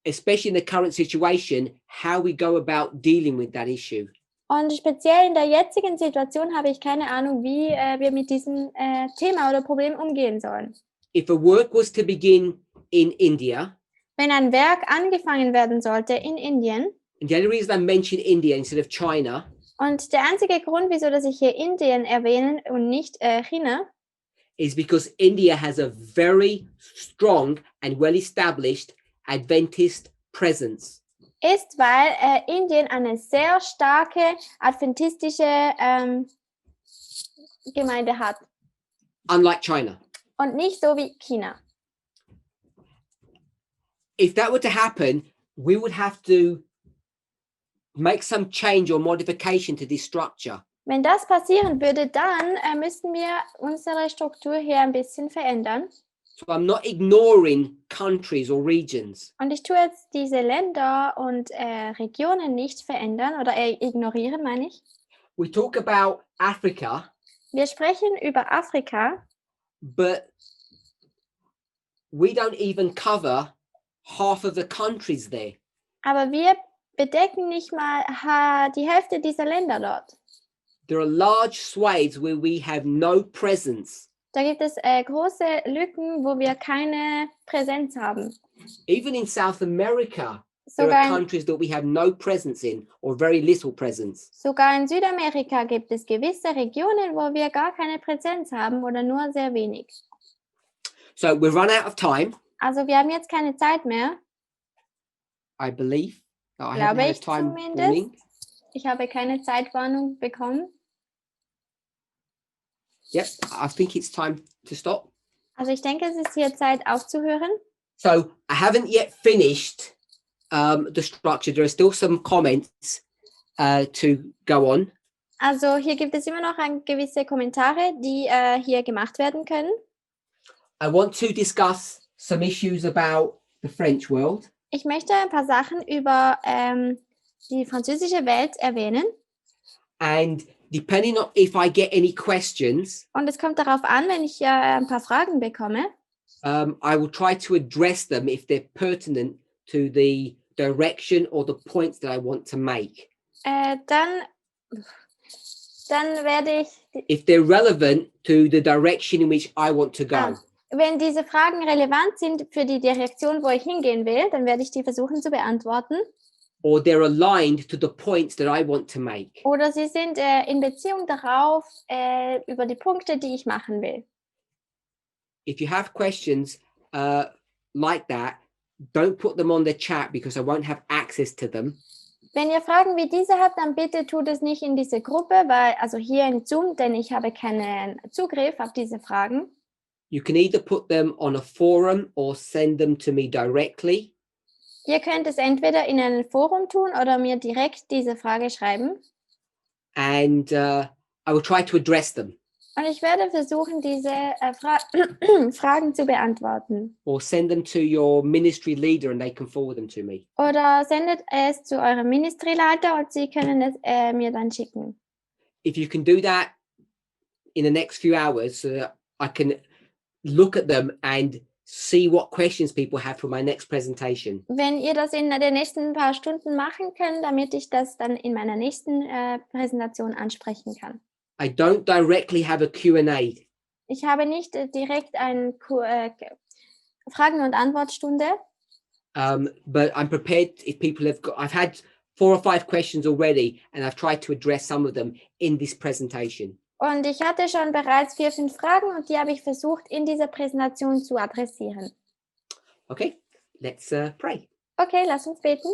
[SPEAKER 1] especially in the current situation, how we go about dealing with that issue.
[SPEAKER 2] Und speziell in der jetzigen Situation habe ich keine Ahnung, wie wir mit diesem Thema oder Problem umgehen sollen.
[SPEAKER 1] If a work was to begin in India,
[SPEAKER 2] Wenn ein Werk angefangen werden sollte in Indien,
[SPEAKER 1] and the only reason I mention India instead of China
[SPEAKER 2] und der einzige Grund, wieso dass ich hier Indien erwähne und nicht China,
[SPEAKER 1] is because India has a very strong and well-established Adventist presence.
[SPEAKER 2] ist, weil Indien eine sehr starke adventistische Gemeinde hat
[SPEAKER 1] Unlike China.
[SPEAKER 2] und nicht so wie China.
[SPEAKER 1] If that were to happen, we would have to make some change or modification to this structure.
[SPEAKER 2] Wenn das passieren würde, dann müssten wir unsere Struktur hier ein bisschen verändern.
[SPEAKER 1] So I'm not ignoring countries or regions.
[SPEAKER 2] Und ich tue jetzt diese Länder und Regionen nicht verändern oder ignorieren, meine ich.
[SPEAKER 1] We talk about Africa,
[SPEAKER 2] Wir sprechen über Afrika,
[SPEAKER 1] but we don't even cover half of the countries there.
[SPEAKER 2] aber wir bedecken nicht mal die Hälfte dieser Länder dort.
[SPEAKER 1] There are large swathes where we have no presence.
[SPEAKER 2] Da gibt es große Lücken, wo wir keine Präsenz haben.
[SPEAKER 1] Even in South America, there
[SPEAKER 2] Sogar
[SPEAKER 1] are
[SPEAKER 2] in,
[SPEAKER 1] countries that we have no presence in or very little presence.
[SPEAKER 2] sogar in Südamerika gibt es gewisse Regionen, wo wir gar keine Präsenz haben oder nur sehr wenig.
[SPEAKER 1] So we've run out of time,
[SPEAKER 2] Also wir haben jetzt keine Zeit mehr,
[SPEAKER 1] I believe. I haven't
[SPEAKER 2] glaube
[SPEAKER 1] had a
[SPEAKER 2] ich
[SPEAKER 1] time
[SPEAKER 2] zumindest.
[SPEAKER 1] warning.
[SPEAKER 2] Ich habe keine Zeitwarnung bekommen.
[SPEAKER 1] Yep, I think it's time to stop.
[SPEAKER 2] Also ich denke, es ist hier Zeit aufzuhören.
[SPEAKER 1] So I haven't yet finished the structure. There are still some comments to go on.
[SPEAKER 2] Also hier gibt es immer noch gewisse Kommentare, die hier gemacht werden können.
[SPEAKER 1] I want to discuss some issues about the French world.
[SPEAKER 2] Ich möchte ein paar Sachen über die französische Welt erwähnen.
[SPEAKER 1] And depending on if I get any questions,
[SPEAKER 2] Und es kommt darauf an, wenn ich ein paar Fragen bekomme,
[SPEAKER 1] I will try to address them if they're pertinent to the direction or the points that I want to make.
[SPEAKER 2] dann werde ich,
[SPEAKER 1] If they're relevant to the direction in which I want to go.
[SPEAKER 2] wenn diese Fragen relevant sind für die Direktion, wo ich hingehen will, dann werde ich die versuchen zu beantworten.
[SPEAKER 1] Or they're aligned to the points that I want to make.
[SPEAKER 2] Oder sie sind in Beziehung darauf, über die Punkte, die ich machen will.
[SPEAKER 1] If you have questions like that, don't put them on the chat because I won't have access to them.
[SPEAKER 2] Wenn ihr Fragen wie diese habt, dann bitte tut es nicht in diese Gruppe, also hier in Zoom, denn ich habe keinen Zugriff auf diese Fragen.
[SPEAKER 1] You can either put them on a forum or send them to me directly.
[SPEAKER 2] Ihr könnt es entweder in einem Forum tun oder mir direkt diese Frage schreiben.
[SPEAKER 1] And I will try to address them.
[SPEAKER 2] Und ich werde versuchen, diese Fragen zu beantworten.
[SPEAKER 1] Or send them to your ministry leader and they can forward them to me.
[SPEAKER 2] Oder sendet es zu eurem Ministryleiter und sie können es mir dann schicken.
[SPEAKER 1] If you can do that in the next few hours so that I can look at them and see what questions people have for my next presentation.
[SPEAKER 2] Wenn ihr das in den nächsten paar Stunden machen könnt, damit ich das dann in meiner nächsten Präsentation ansprechen kann.
[SPEAKER 1] I don't directly have a Q&A.
[SPEAKER 2] Ich habe nicht direkt eine Fragen- und Antwortstunde.
[SPEAKER 1] But I'm prepared if people have got, I've had 4 or 5 questions already and I've tried to address some of them in this presentation.
[SPEAKER 2] Und ich hatte schon bereits 4, 5 Fragen und die habe ich versucht, in dieser Präsentation zu adressieren.
[SPEAKER 1] Okay, let's pray.
[SPEAKER 2] Okay, lass uns beten.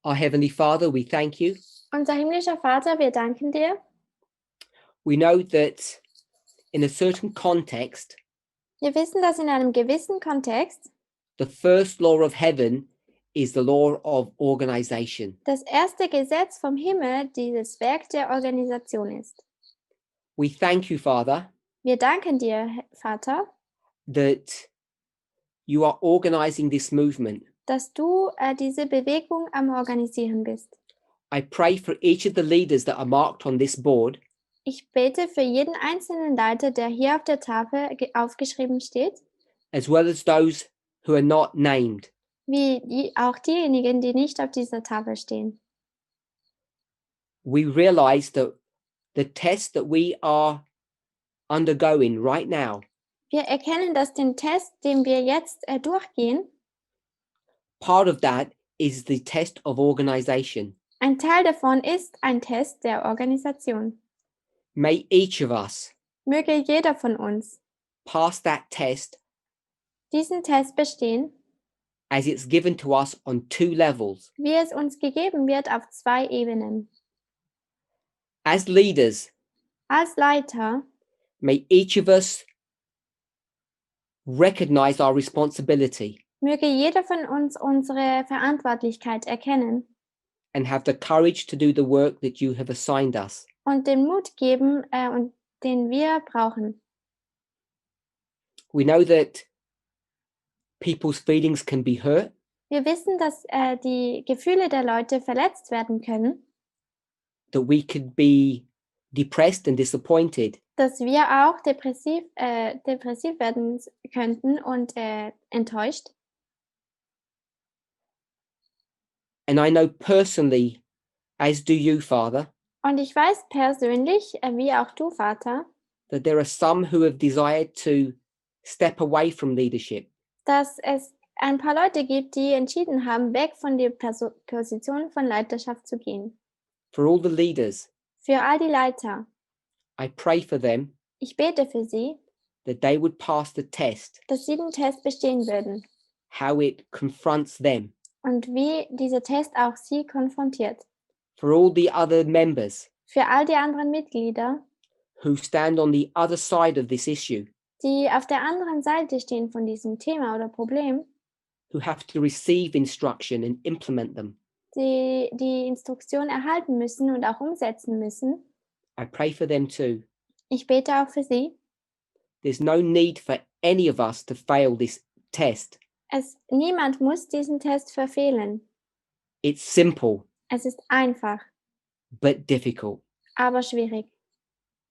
[SPEAKER 1] Our Heavenly Father, we thank you.
[SPEAKER 2] Unser himmlischer Vater, wir danken dir.
[SPEAKER 1] We know that in a certain context,
[SPEAKER 2] Wir wissen, dass in einem gewissen Kontext
[SPEAKER 1] the first law of heaven is the law of organization.
[SPEAKER 2] das erste Gesetz vom Himmel dieses Werk der Organisation ist.
[SPEAKER 1] We thank you, Father,
[SPEAKER 2] Wir danken dir, Vater,
[SPEAKER 1] that you are organizing this movement.
[SPEAKER 2] dass du diese Bewegung am Organisieren bist.
[SPEAKER 1] I pray for each of the leaders that are marked on this board,
[SPEAKER 2] Ich bete für jeden einzelnen Leiter, der hier auf der Tafel aufgeschrieben steht,
[SPEAKER 1] as well as those who are not named.
[SPEAKER 2] wie auch diejenigen, die nicht auf dieser Tafel stehen.
[SPEAKER 1] We realize that the test that we are undergoing right now,
[SPEAKER 2] Wir erkennen, dass den Test, den wir jetzt durchgehen,
[SPEAKER 1] part of that is the test of organization.
[SPEAKER 2] ein Teil davon ist ein Test der Organisation.
[SPEAKER 1] May each of us
[SPEAKER 2] Möge jeder von uns
[SPEAKER 1] pass that test
[SPEAKER 2] diesen Test bestehen,
[SPEAKER 1] as it's given to us on 2 levels.
[SPEAKER 2] wie es uns gegeben wird auf 2 Ebenen.
[SPEAKER 1] As leaders,
[SPEAKER 2] Als Leiter
[SPEAKER 1] may each of us recognize our responsibility
[SPEAKER 2] möge jeder von uns unsere Verantwortlichkeit erkennen
[SPEAKER 1] and have the courage to do the work that you have assigned us.
[SPEAKER 2] und den Mut geben, den wir brauchen.
[SPEAKER 1] We know that people's feelings can be hurt,
[SPEAKER 2] Wir wissen, dass die Gefühle der Leute verletzt werden können,
[SPEAKER 1] that we could be depressed and disappointed.
[SPEAKER 2] dass wir auch depressiv werden könnten und enttäuscht.
[SPEAKER 1] And I know personally, as do you, Father,
[SPEAKER 2] Und ich weiß persönlich, wie auch du, Vater,
[SPEAKER 1] that there are some who have desired to step away from leadership,
[SPEAKER 2] dass es ein paar Leute gibt, die entschieden haben, weg von der Position von Leiterschaft zu gehen.
[SPEAKER 1] for all the leaders.
[SPEAKER 2] Für all die Leiter.
[SPEAKER 1] I pray for them
[SPEAKER 2] Ich bete für sie,
[SPEAKER 1] that they would pass the test,
[SPEAKER 2] dass sie den Test bestehen würden
[SPEAKER 1] how it confronts them.
[SPEAKER 2] und wie dieser Test auch sie konfrontiert.
[SPEAKER 1] For all the other members
[SPEAKER 2] Für all die anderen Mitglieder,
[SPEAKER 1] who stand on the other side of this issue,
[SPEAKER 2] die auf der anderen Seite stehen von diesem Thema oder Problem,
[SPEAKER 1] who have to receive instruction and implement them.
[SPEAKER 2] die die Instruktion erhalten müssen und auch umsetzen müssen.
[SPEAKER 1] I pray for them too.
[SPEAKER 2] Ich bete auch für sie.
[SPEAKER 1] There's no need for any of us to fail this test.
[SPEAKER 2] Niemand muss diesen Test verfehlen.
[SPEAKER 1] It's simple,
[SPEAKER 2] Es ist einfach,
[SPEAKER 1] but difficult.
[SPEAKER 2] aber schwierig.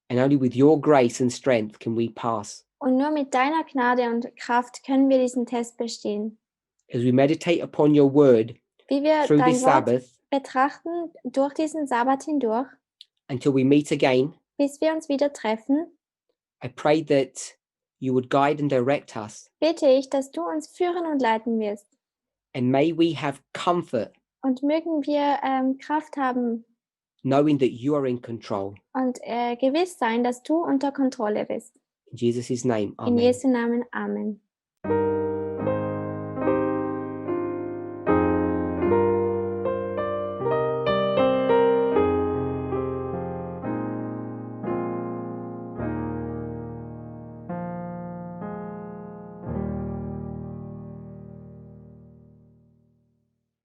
[SPEAKER 1] And only with your grace and strength can we pass.
[SPEAKER 2] Und nur mit deiner Gnade und Kraft können wir diesen Test bestehen.
[SPEAKER 1] As we meditate upon your word
[SPEAKER 2] Wie wir
[SPEAKER 1] through
[SPEAKER 2] dein
[SPEAKER 1] this
[SPEAKER 2] Wort
[SPEAKER 1] Sabbath
[SPEAKER 2] betrachten durch diesen Sabbat hindurch,
[SPEAKER 1] until we meet again,
[SPEAKER 2] bis wir uns wieder treffen,
[SPEAKER 1] I pray that you would guide and direct us.
[SPEAKER 2] bete ich, dass du uns führen und leiten wirst.
[SPEAKER 1] And may we have comfort
[SPEAKER 2] Und mögen wir Kraft haben
[SPEAKER 1] knowing that you are in control.
[SPEAKER 2] und gewiss sein, dass du unter Kontrolle bist.
[SPEAKER 1] In Jesus' name,
[SPEAKER 2] In
[SPEAKER 1] amen.
[SPEAKER 2] Jesu Namen, Amen.